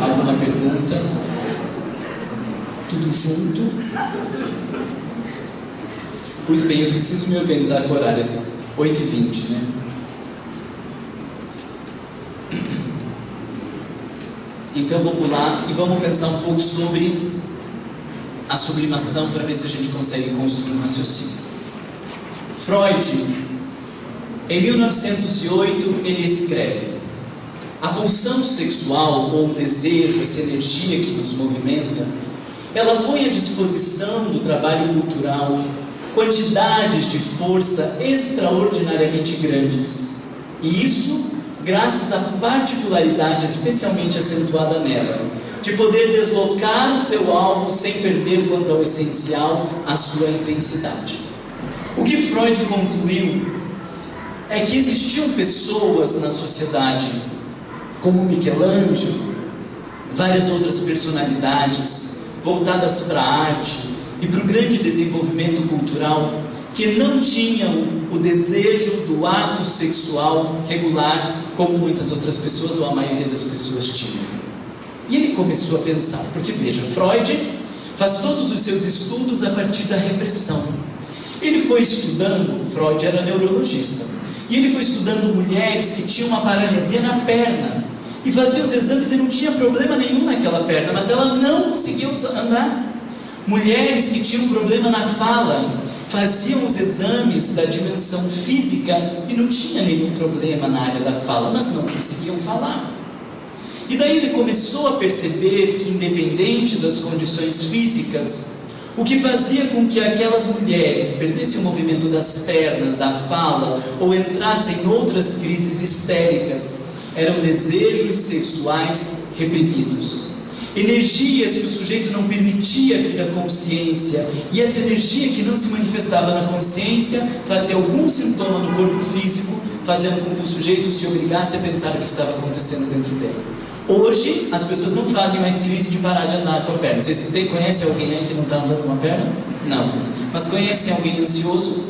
alguma pergunta? Tudo junto? Pois bem, eu preciso me organizar com o horário, 8h20, né? Então eu vou pular e vamos pensar um pouco sobre a sublimação para ver se a gente consegue construir um raciocínio. Freud, em 1908, ele escreve: a pulsão sexual ou o desejo, essa energia que nos movimenta, ela põe à disposição do trabalho cultural quantidades de força extraordinariamente grandes, e isso graças à particularidade especialmente acentuada nela, de poder deslocar o seu alvo sem perder quanto ao essencial a sua intensidade. O que Freud concluiu é que existiam pessoas na sociedade, como Michelangelo, várias outras personalidades voltadas para a arte e para o grande desenvolvimento cultural, que não tinham o desejo do ato sexual regular como muitas outras pessoas, ou a maioria das pessoas tinham. E ele começou a pensar, porque veja, Freud faz todos os seus estudos a partir da repressão. Ele foi estudando, Freud era neurologista, e ele foi estudando mulheres que tinham uma paralisia na perna, e fazia os exames e não tinha problema nenhum naquela perna, mas ela não conseguia andar. Mulheres que tinham problema na fala, faziam os exames da dimensão física e não tinha nenhum problema na área da fala, mas não conseguiam falar. E daí ele começou a perceber que, independente das condições físicas, o que fazia com que aquelas mulheres perdessem o movimento das pernas, da fala, ou entrassem em outras crises histéricas, eram desejos sexuais reprimidos. Energias que o sujeito não permitia vir à consciência, e essa energia que não se manifestava na consciência fazia algum sintoma no corpo físico, fazendo com que o sujeito se obrigasse a pensar o que estava acontecendo dentro dele. Hoje, as pessoas não fazem mais crise de parar de andar com a perna. Vocês conhecem alguém aí que não está andando com a perna? Não. Mas conhecem alguém ansioso?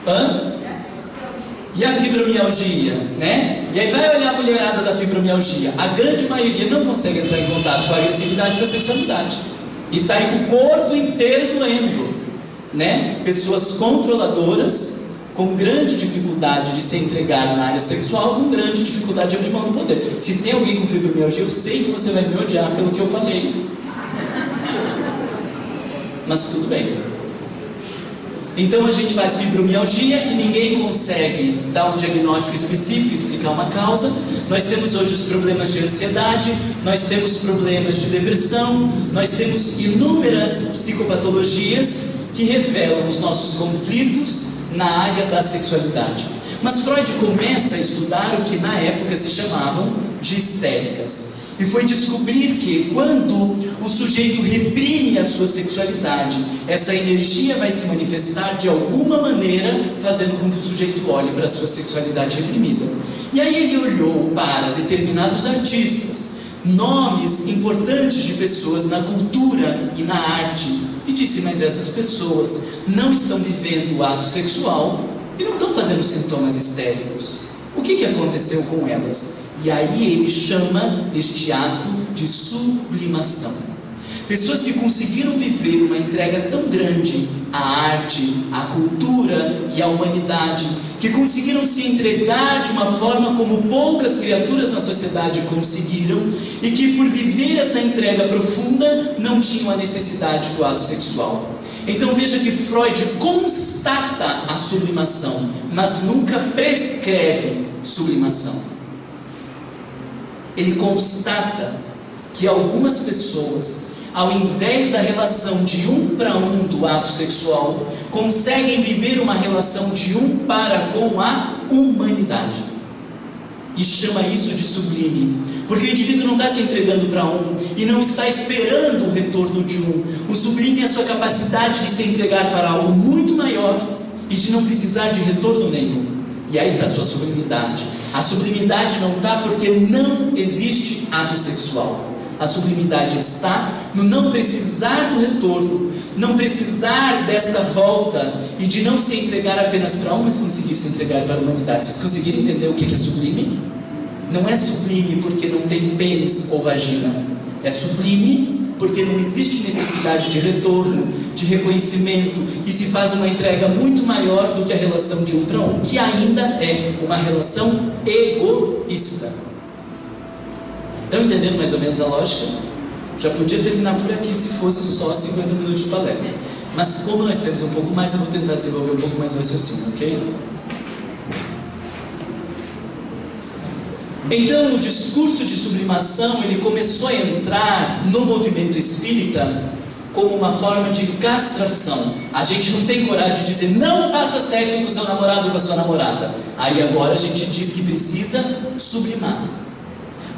Hã? E a fibromialgia, né? E aí vai olhar a mulherada da fibromialgia. A grande maioria não consegue entrar em contato com a agressividade e com a sexualidade. E está aí com o corpo inteiro doendo, né? Pessoas controladoras, com grande dificuldade de se entregar na área sexual, com grande dificuldade de abrir mão do poder. Se tem alguém com fibromialgia, eu sei que você vai me odiar pelo que eu falei. Mas tudo bem. Então a gente faz fibromialgia, que ninguém consegue dar um diagnóstico específico, explicar uma causa. Nós temos hoje os problemas de ansiedade, nós temos problemas de depressão, nós temos inúmeras psicopatologias que revelam os nossos conflitos na área da sexualidade. Mas Freud começa a estudar o que na época se chamavam de histéricas. E foi descobrir que quando o sujeito reprime a sua sexualidade, essa energia vai se manifestar de alguma maneira, fazendo com que o sujeito olhe para a sua sexualidade reprimida. E aí ele olhou para determinados artistas, nomes importantes de pessoas na cultura e na arte, e disse: mas essas pessoas não estão vivendo o ato sexual e não estão fazendo sintomas histéricos. O que aconteceu com elas? E aí ele chama este ato de sublimação. Pessoas que conseguiram viver uma entrega tão grande à arte, à cultura e à humanidade, que conseguiram se entregar de uma forma como poucas criaturas na sociedade conseguiram, e que por viver essa entrega profunda não tinham a necessidade do ato sexual. Então veja que Freud constata a sublimação, mas nunca prescreve sublimação. Ele constata que algumas pessoas, ao invés da relação de um para um do ato sexual, conseguem viver uma relação de um para com a humanidade. E chama isso de sublime, porque o indivíduo não está se entregando para um e não está esperando o retorno de um. O sublime é a sua capacidade de se entregar para algo muito maior e de não precisar de retorno nenhum. E aí está a sua sublimidade. A sublimidade não está porque não existe ato sexual. A sublimidade está no não precisar do retorno, não precisar desta volta e de não se entregar apenas para um, mas conseguir se entregar para a humanidade. Vocês conseguiram entender o que é sublime? Não é sublime porque não tem pênis ou vagina. É sublime porque não existe necessidade de retorno, de reconhecimento, e se faz uma entrega muito maior do que a relação de um para um, que ainda é uma relação egoísta. Estão entendendo mais ou menos a lógica? Já podia terminar por aqui se fosse só 50 minutos de palestra. Mas como nós temos um pouco mais, eu vou tentar desenvolver um pouco mais o raciocínio, ok? Então o discurso de sublimação, ele começou a entrar no movimento espírita como uma forma de castração. A gente não tem coragem de dizer: não faça sexo com o seu namorado ou com a sua namorada. Aí agora a gente diz que precisa sublimar.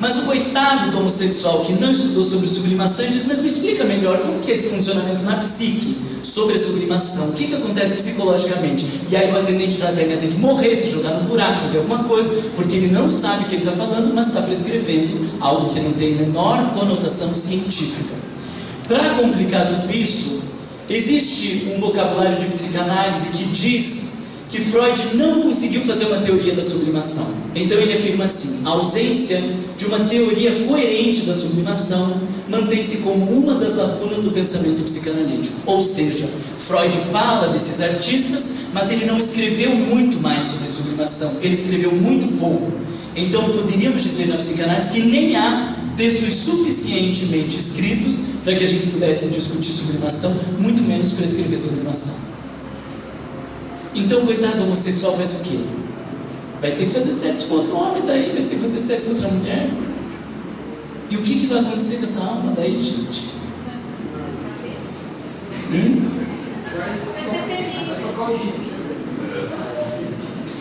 Mas o coitado do homossexual que não estudou sobre sublimação diz: mas me explica melhor como que é esse funcionamento na psique sobre a sublimação, o que acontece psicologicamente? E aí o atendente fraterno tem que morrer, se jogar no buraco, fazer alguma coisa, porque ele não sabe o que ele está falando, mas está prescrevendo algo que não tem a menor conotação científica. Para complicar tudo isso, existe um vocabulário de psicanálise que diz que Freud não conseguiu fazer uma teoria da sublimação. Então ele afirma assim: a ausência de uma teoria coerente da sublimação mantém-se como uma das lacunas do pensamento psicanalítico. Ou seja, Freud fala desses artistas, mas ele não escreveu muito mais sobre sublimação, ele escreveu muito pouco. Então poderíamos dizer na psicanálise que nem há textos suficientemente escritos para que a gente pudesse discutir sublimação, muito menos prescrever sublimação. Então, coitado do homossexual faz o quê? Vai ter que fazer sexo com outro homem daí, vai ter que fazer sexo com outra mulher. E o que vai acontecer com essa alma daí, gente?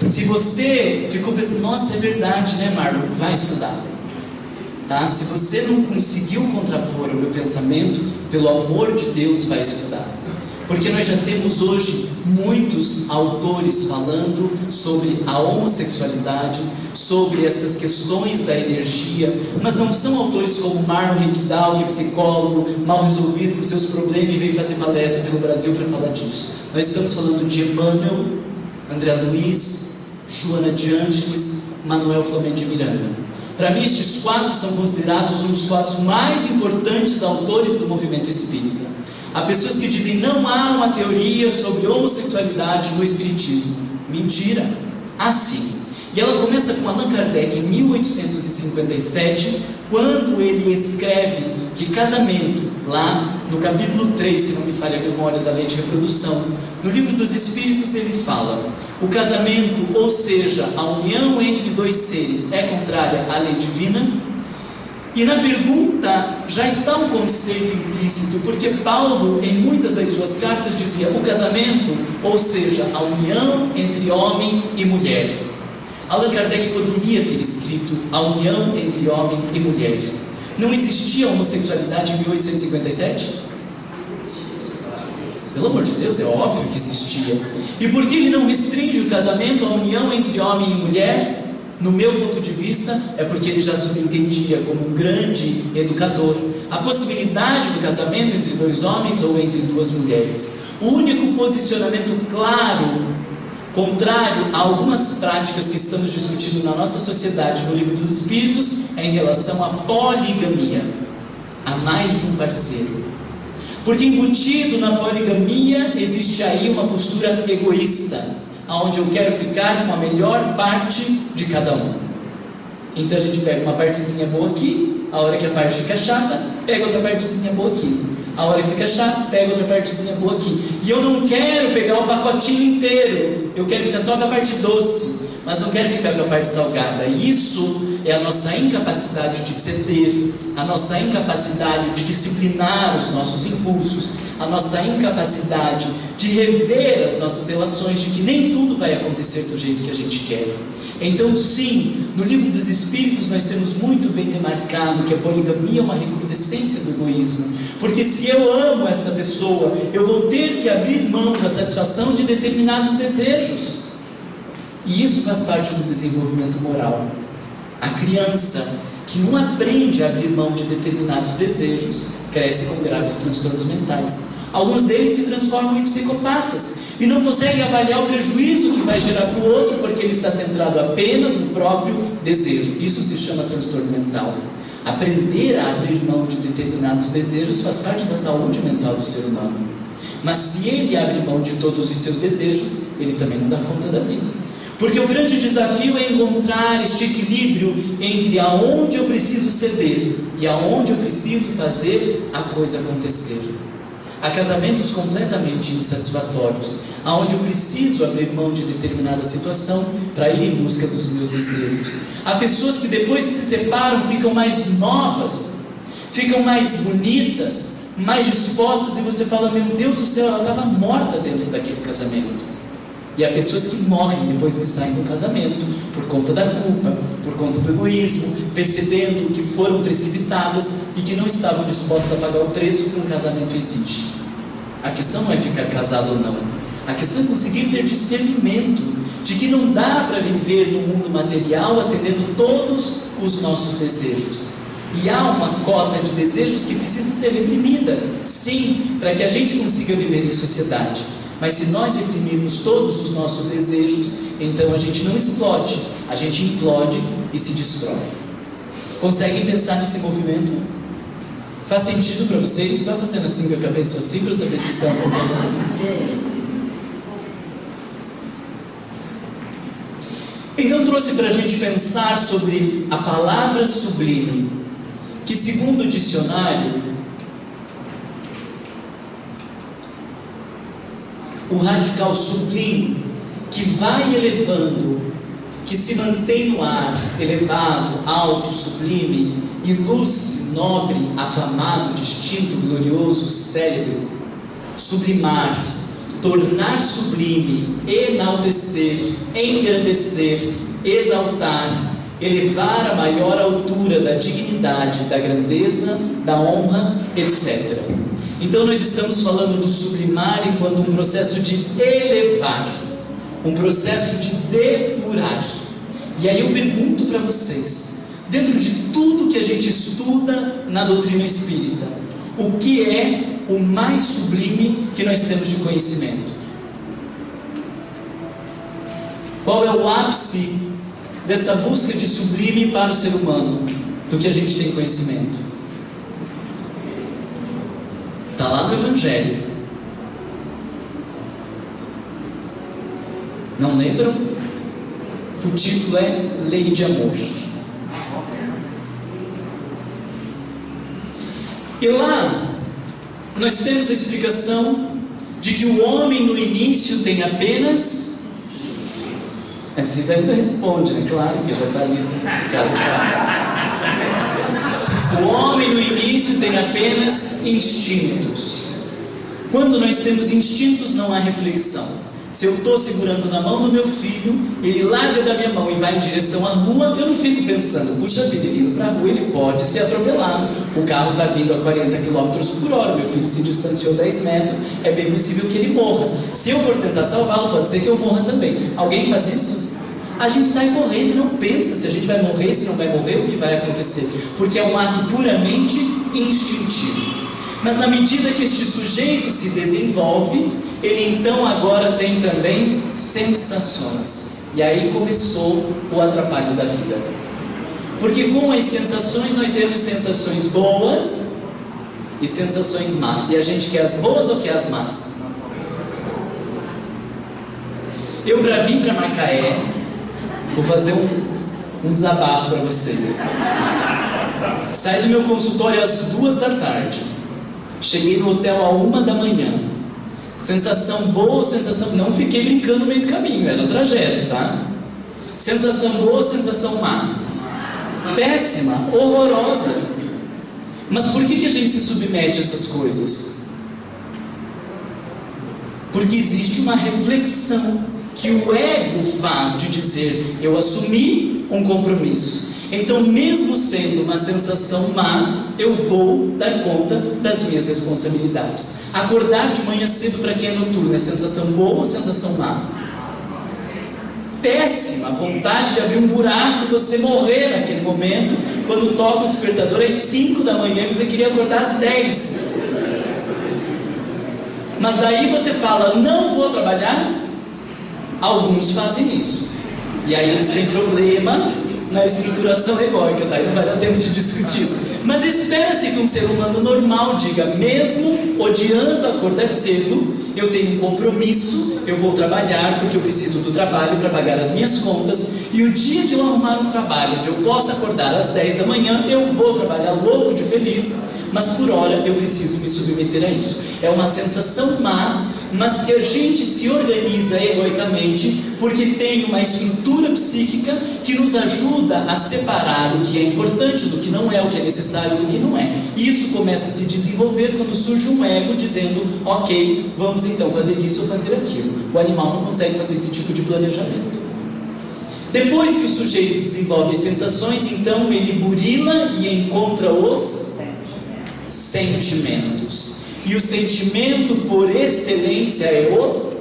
Se você ficou pensando: nossa, é verdade, né, Marlon? Vai estudar. Tá? Se você não conseguiu contrapor o meu pensamento, pelo amor de Deus, vai estudar. Porque nós já temos hoje muitos autores falando sobre a homossexualidade, sobre essas questões da energia, mas não são autores como Marlon Rickdal, que é psicólogo, mal resolvido com seus problemas e veio fazer palestra pelo Brasil para falar disso. Nós estamos falando de Emmanuel, André Luiz, Joana de Ângeles, Manuel Flamengo de Miranda. Para mim, estes quatro são considerados um dos quatro mais importantes autores do movimento espírita. Há pessoas que dizem não há uma teoria sobre homossexualidade no Espiritismo. Mentira, há sim. E ela começa com Allan Kardec em 1857, quando ele escreve que casamento, lá no capítulo 3, se não me falha a memória da Lei de Reprodução, no Livro dos Espíritos ele fala: o casamento, ou seja, a união entre dois seres, é contrária à lei divina. E na pergunta já está um conceito implícito, porque Paulo, em muitas das suas cartas, dizia: o casamento, ou seja, a união entre homem e mulher. Allan Kardec poderia ter escrito a união entre homem e mulher. Não existia homossexualidade em 1857? Pelo amor de Deus, é óbvio que existia. E por que ele não restringe o casamento à união entre homem e mulher? No meu ponto de vista, é porque ele já subentendia, como um grande educador, a possibilidade do casamento entre dois homens ou entre duas mulheres. O único posicionamento claro, contrário a algumas práticas que estamos discutindo na nossa sociedade no Livro dos Espíritos, é em relação à poligamia, a mais de um parceiro. Porque embutido na poligamia existe aí uma postura egoísta, onde eu quero ficar com a melhor parte de cada um. Então a gente pega uma partezinha boa aqui, a hora que a parte fica chata, pega outra partezinha boa aqui. A hora que fica chato, pega outra partezinha boa aqui. E eu não quero pegar o pacotinho inteiro, eu quero ficar só com a parte doce, mas não quero ficar com a parte salgada. E isso é a nossa incapacidade de ceder, a nossa incapacidade de disciplinar os nossos impulsos, a nossa incapacidade de rever as nossas relações, de que nem tudo vai acontecer do jeito que a gente quer. Então sim, no Livro dos Espíritos nós temos muito bem demarcado que a poligamia é uma recrudescência do egoísmo, porque se eu amo esta pessoa, eu vou ter que abrir mão da satisfação de determinados desejos, e isso faz parte do desenvolvimento moral. A criança que não aprende a abrir mão de determinados desejos cresce com graves transtornos mentais. Alguns deles se transformam em psicopatas e não conseguem avaliar o prejuízo que vai gerar para o outro, porque ele está centrado apenas no próprio desejo. Isso se chama transtorno mental. Aprender a abrir mão de determinados desejos faz parte da saúde mental do ser humano. Mas se ele abre mão de todos os seus desejos, ele também não dá conta da vida. Porque o grande desafio é encontrar este equilíbrio entre aonde eu preciso ceder e aonde eu preciso fazer a coisa acontecer. Há casamentos completamente insatisfatórios, aonde eu preciso abrir mão de determinada situação para ir em busca dos meus desejos. Há pessoas que depois que se separam ficam mais novas, ficam mais bonitas, mais dispostas, e você fala: meu Deus do céu, ela estava morta dentro daquele casamento. E há pessoas que morrem depois que saem do casamento, por conta da culpa, por conta do egoísmo, percebendo que foram precipitadas e que não estavam dispostas a pagar o preço que um casamento exige. A questão não é ficar casado ou não, a questão é conseguir ter discernimento de que não dá para viver no mundo material atendendo todos os nossos desejos. E há uma cota de desejos que precisa ser reprimida, sim, para que a gente consiga viver em sociedade. Mas se nós reprimirmos todos os nossos desejos, então a gente não explode, a gente implode e se destrói. Conseguem pensar nesse movimento? Faz sentido para vocês? Vai fazendo assim com a cabeça assim para saber se estão acompanhando. Então trouxe para a gente pensar sobre a palavra sublime, que segundo o dicionário, o radical sublime, que vai elevando, que se mantém no ar, elevado, alto, sublime, ilustre, nobre, afamado, distinto, glorioso, célebre. Sublimar, tornar sublime, enaltecer, engrandecer, exaltar, elevar a maior altura da dignidade, da grandeza, da honra, etc. Então nós estamos falando do sublimar enquanto um processo de elevar, um processo de depurar. E aí eu pergunto para vocês, dentro de tudo que a gente estuda na doutrina espírita, o que é o mais sublime que nós temos de conhecimento? Qual é o ápice dessa busca de sublime para o ser humano, do que a gente tem conhecimento? Está lá no Evangelho. Não lembram? O título é Lei de Amor. E lá nós temos a explicação de que o homem no início tem apenas... Vocês ainda respondem, né? Claro que já está ali esse cara. O homem no início tem apenas instintos. Quando nós temos instintos, não há reflexão. Se eu estou segurando na mão do meu filho, ele larga da minha mão e vai em direção à rua, eu não fico pensando, puxa vida, ele indo para a rua, ele pode ser atropelado. O carro está vindo a 40 km por hora, meu filho se distanciou 10 metros, é bem possível que ele morra. Se eu for tentar salvá-lo, pode ser que eu morra também. Alguém faz isso? A gente sai correndo e não pensa se a gente vai morrer, se não vai morrer, o que vai acontecer. Porque é um ato puramente instintivo. Mas na medida que este sujeito se desenvolve, ele então agora tem também sensações. E aí começou o atrapalho da vida. Porque com as sensações nós temos sensações boas e sensações más. E a gente quer as boas ou quer as más? Eu para vir para Macaé, vou fazer um desabafo para vocês. Saí do meu consultório às 2 da tarde. Cheguei no hotel à 1 da manhã. Sensação boa, sensação... Não fiquei brincando no meio do caminho, era no trajeto, tá? Sensação boa, sensação má. Péssima, horrorosa. Mas por que a gente se submete a essas coisas? Porque existe uma reflexão que o ego faz de dizer, eu assumi um compromisso. Então, mesmo sendo uma sensação má, eu vou dar conta das minhas responsabilidades. Acordar de manhã cedo para quem é noturno é sensação boa ou sensação má? Péssima, vontade de abrir um buraco e você morrer naquele momento, quando toca o despertador às 5 da manhã e você queria acordar às 10. Mas daí você fala, não vou trabalhar? Alguns fazem isso. E aí eles têm problema na estruturação egóica, daí não vai dar tempo de discutir isso. Mas espera-se que um ser humano normal diga, mesmo odiando acordar cedo, eu tenho um compromisso, eu vou trabalhar porque eu preciso do trabalho para pagar as minhas contas, e o dia que eu arrumar um trabalho onde eu possa acordar às 10 da manhã, eu vou trabalhar louco de feliz, mas por hora eu preciso me submeter a isso. É uma sensação má, mas que a gente se organiza egoicamente porque tem uma estrutura psíquica que nos ajuda a separar o que é importante do que não é, o que é necessário do que não é. E isso começa a se desenvolver quando surge um ego dizendo, ok, vamos então fazer isso ou fazer aquilo. O animal não consegue fazer esse tipo de planejamento. Depois que o sujeito desenvolve as sensações, então ele burila e encontra os sentimentos. E o sentimento por excelência é o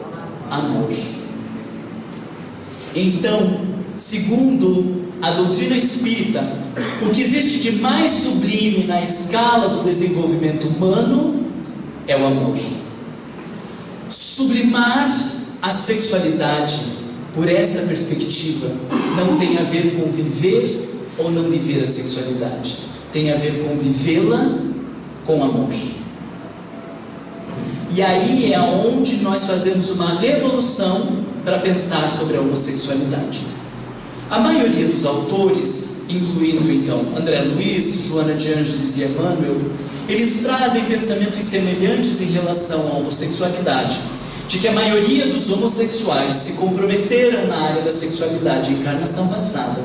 amor. Então, segundo a doutrina espírita, o que existe de mais sublime na escala do desenvolvimento humano é o amor. Sublimar a sexualidade por essa perspectiva não tem a ver com viver ou não viver a sexualidade, tem a ver com vivê-la com amor. E aí é onde nós fazemos uma revolução para pensar sobre a homossexualidade. A maioria dos autores, incluindo então André Luiz, Joana de Ângeles e Emmanuel, eles trazem pensamentos semelhantes em relação à homossexualidade, de que a maioria dos homossexuais se comprometeram na área da sexualidade em encarnação passada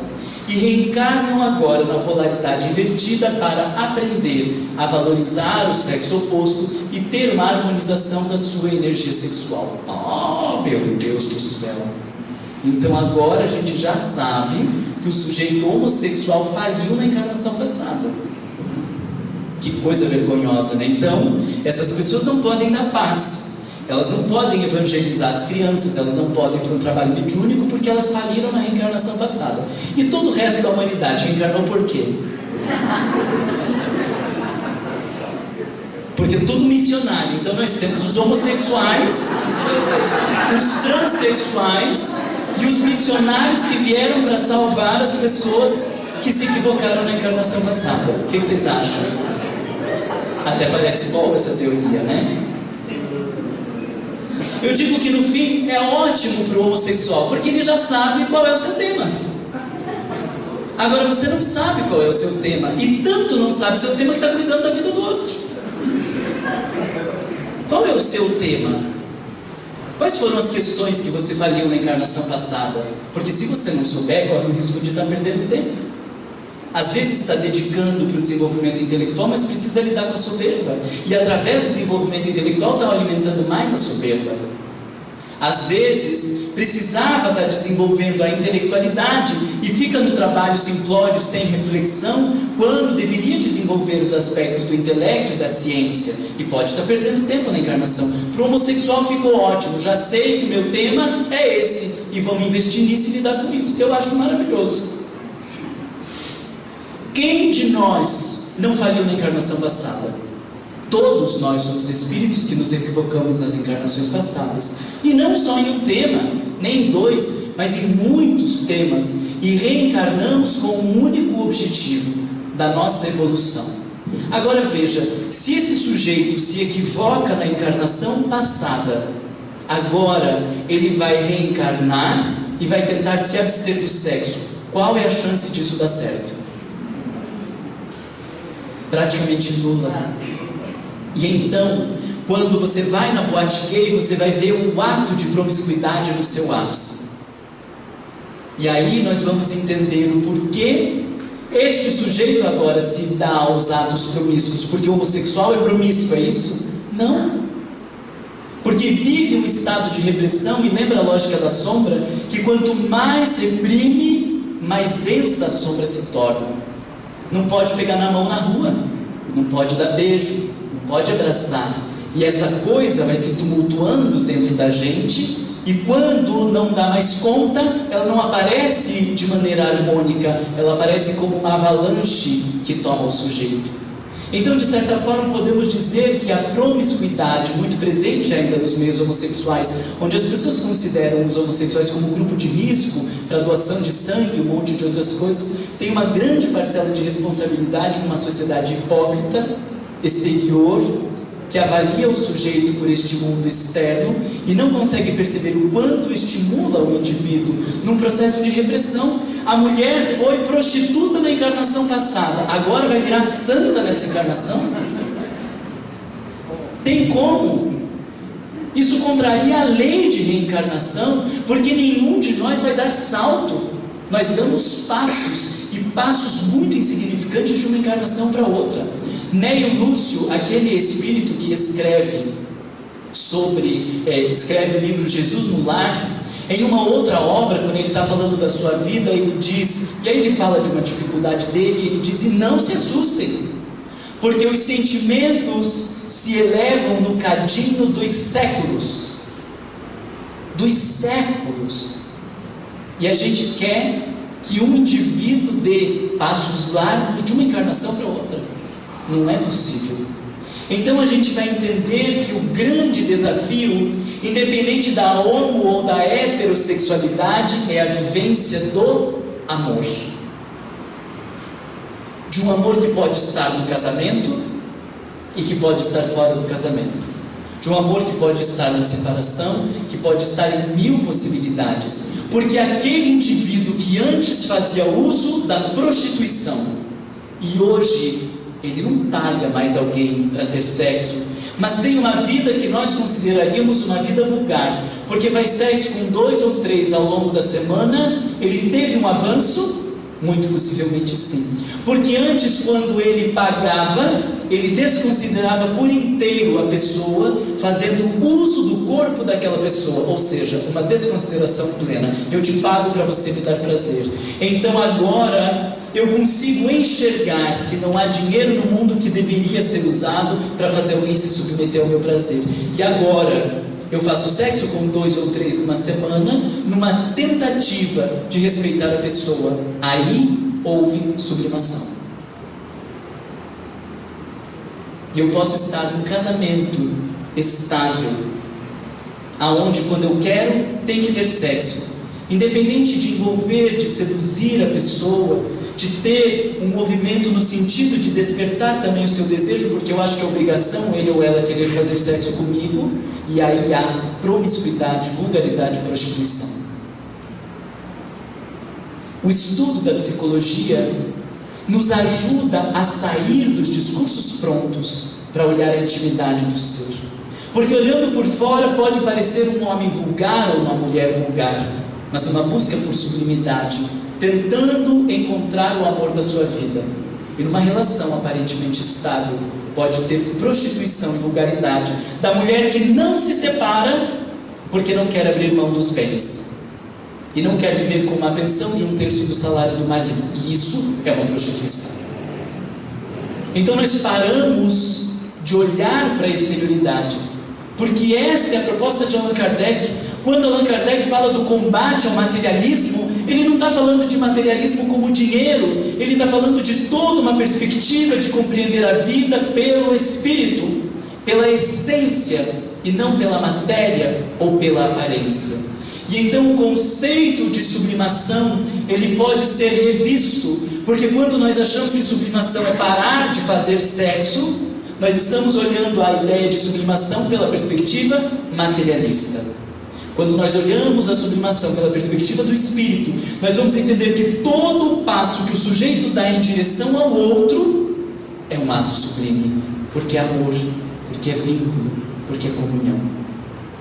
e reencarnam agora na polaridade invertida para aprender a valorizar o sexo oposto e ter uma harmonização da sua energia sexual. Oh, meu Deus do céu! Então agora a gente já sabe que o sujeito homossexual faliu na encarnação passada. Que coisa vergonhosa, né? Então, essas pessoas não podem dar paz. Elas não podem evangelizar as crianças, elas não podem ir para um trabalho mediúnico porque elas faliram na reencarnação passada. E todo o resto da humanidade reencarnou por quê? Porque é tudo missionário. Então nós temos os homossexuais, os transexuais e os missionários que vieram para salvar as pessoas que se equivocaram na encarnação passada. O que vocês acham? Até parece boa essa teoria, né? Eu digo que no fim é ótimo para o homossexual, porque ele já sabe qual é o seu tema. Agora você não sabe qual é o seu tema, e tanto não sabe seu tema que está cuidando da vida do outro. Qual é o seu tema? Quais foram as questões que você faliu na encarnação passada? Porque se você não souber, corre o risco de estar perdendo tempo. Às vezes está dedicando para o desenvolvimento intelectual, mas precisa lidar com a soberba. E através do desenvolvimento intelectual está alimentando mais a soberba. Às vezes precisava estar desenvolvendo a intelectualidade e fica no trabalho simplório, sem reflexão, quando deveria desenvolver os aspectos do intelecto e da ciência. E pode estar perdendo tempo na encarnação. Para o homossexual ficou ótimo, já sei que o meu tema é esse, e vamos investir nisso e lidar com isso. Eu acho maravilhoso. Quem de nós não falhou na encarnação passada? Todos nós somos espíritos que nos equivocamos nas encarnações passadas. E não só em um tema, nem em dois, mas em muitos temas. E reencarnamos com um único objetivo, da nossa evolução. Agora veja, se esse sujeito se equivoca na encarnação passada, agora ele vai reencarnar e vai tentar se abster do sexo. Qual é a chance disso dar certo? Praticamente nula. E então, quando você vai na boate gay, você vai ver o ato de promiscuidade no seu ápice. E aí nós vamos entender o porquê este sujeito agora se dá aos atos promíscuos. Porque o homossexual é promíscuo, é isso? Não. Porque vive um estado de repressão, e lembra a lógica da sombra? Que quanto mais reprime, mais densa a sombra se torna. Não pode pegar na mão na rua, não pode dar beijo, não pode abraçar, e essa coisa vai se tumultuando dentro da gente, e quando não dá mais conta, ela não aparece de maneira harmônica, ela aparece como uma avalanche que toma o sujeito. Então, de certa forma, podemos dizer que a promiscuidade, muito presente ainda nos meios homossexuais, onde as pessoas consideram os homossexuais como um grupo de risco para doação de sangue, um monte de outras coisas, tem uma grande parcela de responsabilidade numa sociedade hipócrita, exterior, que avalia o sujeito por este mundo externo e não consegue perceber o quanto estimula o indivíduo num processo de repressão. A mulher foi prostituta na encarnação passada, agora vai virar santa nessa encarnação? Tem como? Isso contraria a lei de reencarnação, porque nenhum de nós vai dar salto. Nós damos passos, e passos muito insignificantes de uma encarnação para outra. Neio Lúcio, aquele espírito que escreve o livro Jesus no Lar, em uma outra obra, quando ele está falando da sua vida, ele diz, e aí ele fala de uma dificuldade dele, ele diz: e não se assustem, porque os sentimentos se elevam no cadinho dos séculos, e a gente quer que um indivíduo dê passos largos de uma encarnação para outra. Não é possível. Então a gente vai entender que o grande desafio, independente da homo ou da heterossexualidade, é a vivência do amor. De um amor que pode estar no casamento e que pode estar fora do casamento. De um amor que pode estar na separação, que pode estar em mil possibilidades. Porque aquele indivíduo que antes fazia uso da prostituição e hoje ele não paga mais alguém para ter sexo, mas tem uma vida que nós consideraríamos uma vida vulgar, porque faz sexo com 2 ou 3 ao longo da semana, ele teve um avanço? Muito possivelmente sim. Porque antes, quando ele pagava, ele desconsiderava por inteiro a pessoa, fazendo uso do corpo daquela pessoa, ou seja, uma desconsideração plena. Eu te pago para você me dar prazer. Então agora eu consigo enxergar que não há dinheiro no mundo que deveria ser usado para fazer alguém se submeter ao meu prazer. E agora eu faço sexo com 2 ou 3 numa semana, numa tentativa de respeitar a pessoa. Aí houve sublimação. E eu posso estar num casamento estável, aonde quando eu quero, tem que ter sexo. Independente de envolver, de seduzir a pessoa, de ter um movimento no sentido de despertar também o seu desejo, porque eu acho que é obrigação ele ou ela querer fazer sexo comigo, e aí há promiscuidade, vulgaridade e prostituição. O estudo da psicologia nos ajuda a sair dos discursos prontos para olhar a intimidade do ser. Porque olhando por fora pode parecer um homem vulgar ou uma mulher vulgar, mas numa busca por sublimidade, tentando encontrar o amor da sua vida. E numa relação aparentemente estável, pode ter prostituição e vulgaridade da mulher que não se separa porque não quer abrir mão dos bens. E não quer viver com uma pensão de 1/3 do salário do marido. E isso é uma prostituição. Então nós paramos de olhar para a exterioridade, porque esta é a proposta de Allan Kardec. Quando Allan Kardec fala do combate ao materialismo, ele não está falando de materialismo como dinheiro, ele está falando de toda uma perspectiva de compreender a vida pelo espírito, pela essência, e não pela matéria ou pela aparência. E então o conceito de sublimação, ele pode ser revisto, porque quando nós achamos que sublimação é parar de fazer sexo, nós estamos olhando a ideia de sublimação pela perspectiva materialista. Quando nós olhamos a sublimação pela perspectiva do espírito, nós vamos entender que todo passo que o sujeito dá em direção ao outro é um ato sublime, porque é amor, porque é vínculo, porque é comunhão.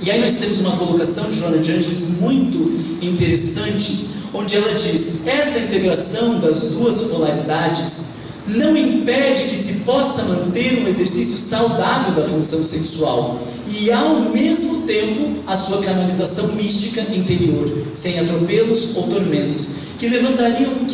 E aí nós temos uma colocação de Joana de Ângeles muito interessante, onde ela diz: essa integração das duas polaridades não impede que se possa manter um exercício saudável da função sexual e ao mesmo tempo a sua canalização mística interior, sem atropelos ou tormentos, que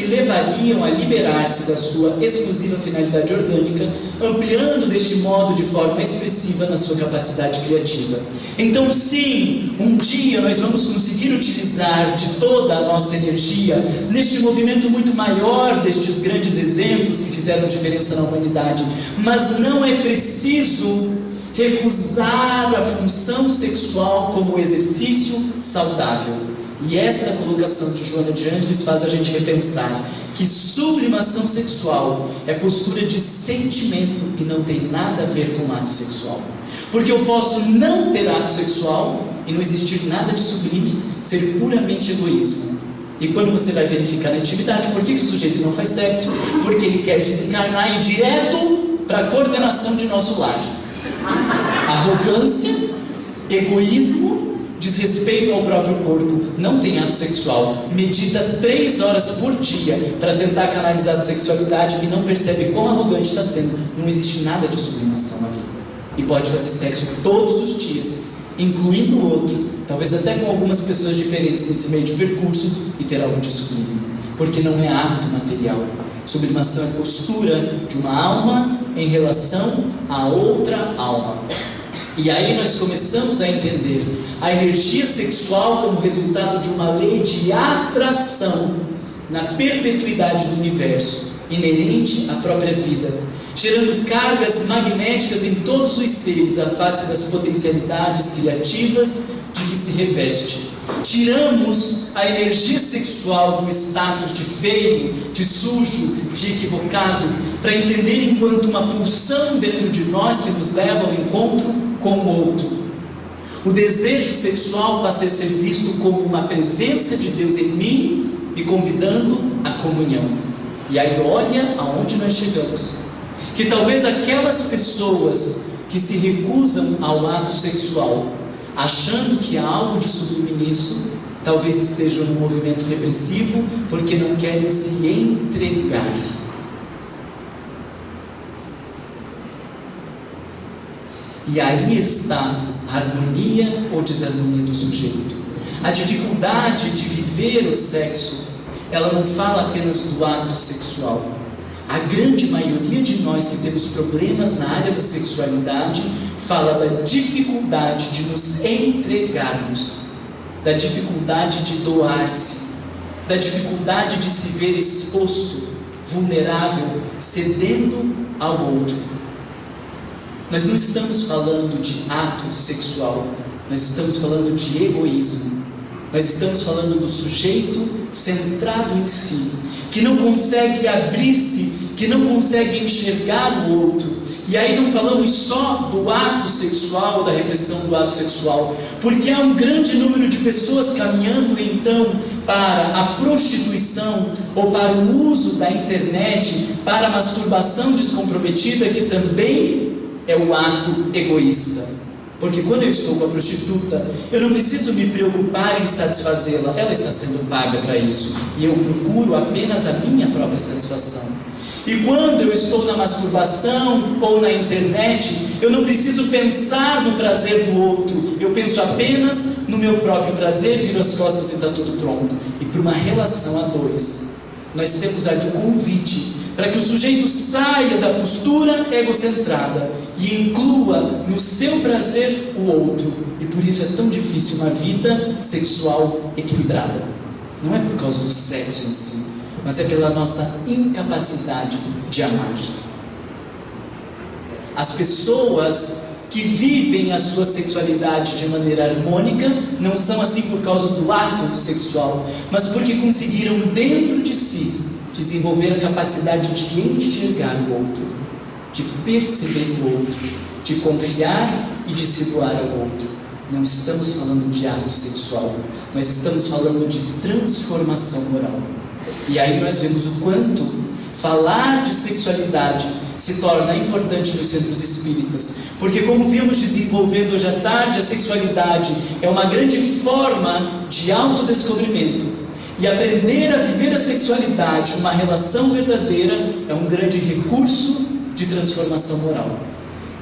levariam a liberar-se da sua exclusiva finalidade orgânica, ampliando deste modo de forma expressiva na sua capacidade criativa. Então sim, um dia nós vamos conseguir utilizar de toda a nossa energia neste movimento muito maior destes grandes exemplos que fizeram diferença na humanidade, mas não é preciso recusar a função sexual como exercício saudável. E esta colocação de Joana de Ângeles faz a gente repensar que sublimação sexual é postura de sentimento e não tem nada a ver com ato sexual. Porque eu posso não ter ato sexual e não existir nada de sublime, ser puramente egoísmo. E quando você vai verificar na intimidade, por que o sujeito não faz sexo? Porque ele quer desencarnar e ir direto para a coordenação de nosso lar. Arrogância, egoísmo, desrespeito ao próprio corpo, não tem ato sexual, medita 3 horas por dia para tentar canalizar a sexualidade e não percebe quão arrogante está sendo. Não existe nada de sublimação ali. E pode fazer sexo todos os dias, incluindo o outro, talvez até com algumas pessoas diferentes nesse meio de percurso, e ter algo de sublime, porque não é ato material. Sublimação é postura de uma alma em relação a outra alma. E aí nós começamos a entender a energia sexual como resultado de uma lei de atração na perpetuidade do universo, inerente à própria vida, gerando cargas magnéticas em todos os seres à face das potencialidades criativas de que se reveste. Tiramos a energia sexual do status de feio, de sujo, de equivocado, para entender enquanto uma pulsão dentro de nós que nos leva ao encontro com o outro. O desejo sexual passa a ser visto como uma presença de Deus em mim e convidando a comunhão. E aí olha aonde nós chegamos. Que talvez aquelas pessoas que se recusam ao ato sexual, achando que há algo de sublime nisso, talvez estejam num movimento repressivo porque não querem se entregar. E aí está a harmonia ou desarmonia do sujeito. A dificuldade de viver o sexo, ela não fala apenas do ato sexual. A grande maioria de nós que temos problemas na área da sexualidade fala da dificuldade de nos entregarmos, da dificuldade de doar-se, da dificuldade de se ver exposto, vulnerável, cedendo ao outro. Nós não estamos falando de ato sexual, nós estamos falando de egoísmo. Nós estamos falando do sujeito centrado em si, que não consegue abrir-se, que não consegue enxergar o outro. E aí não falamos só do ato sexual, da repressão do ato sexual, porque há um grande número de pessoas caminhando então para a prostituição ou para o uso da internet, para a masturbação descomprometida, que também é o ato egoísta. Porque quando eu estou com a prostituta, eu não preciso me preocupar em satisfazê-la, ela está sendo paga para isso, e eu procuro apenas a minha própria satisfação. E quando eu estou na masturbação ou na internet, eu não preciso pensar no prazer do outro, eu penso apenas no meu próprio prazer, viro as costas e está tudo pronto. E para uma relação a dois, nós temos ali um convite para que o sujeito saia da postura egocentrada e inclua no seu prazer o outro. E por isso é tão difícil uma vida sexual equilibrada. Não é por causa do sexo em si, mas é pela nossa incapacidade de amar. As pessoas que vivem a sua sexualidade de maneira harmônica não são assim por causa do ato sexual, mas porque conseguiram dentro de si desenvolver a capacidade de enxergar o outro, de perceber o outro, de confiar e de se doar ao outro. Não estamos falando de ato sexual, nós estamos falando de transformação moral. E aí nós vemos o quanto falar de sexualidade se torna importante nos centros espíritas, porque como vimos desenvolvendo hoje à tarde, a sexualidade é uma grande forma de autodescobrimento, e aprender a viver a sexualidade, uma relação verdadeira, é um grande recurso de transformação moral.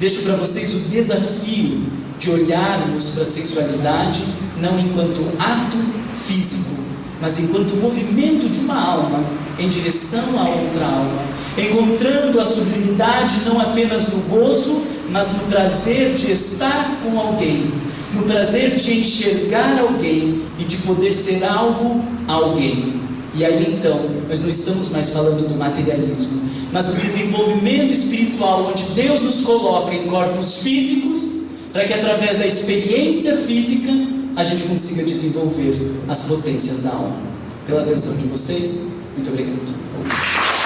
Deixo para vocês o desafio de olharmos para a sexualidade não enquanto ato físico, mas enquanto movimento de uma alma em direção a outra alma, encontrando a sublimidade não apenas no gozo, mas no prazer de estar com alguém, no prazer de enxergar alguém e de poder ser algo a alguém. E aí então, nós não estamos mais falando do materialismo, mas do desenvolvimento espiritual, onde Deus nos coloca em corpos físicos, para que através da experiência física, a gente consiga desenvolver as potências da alma. Pela atenção de vocês, muito obrigado.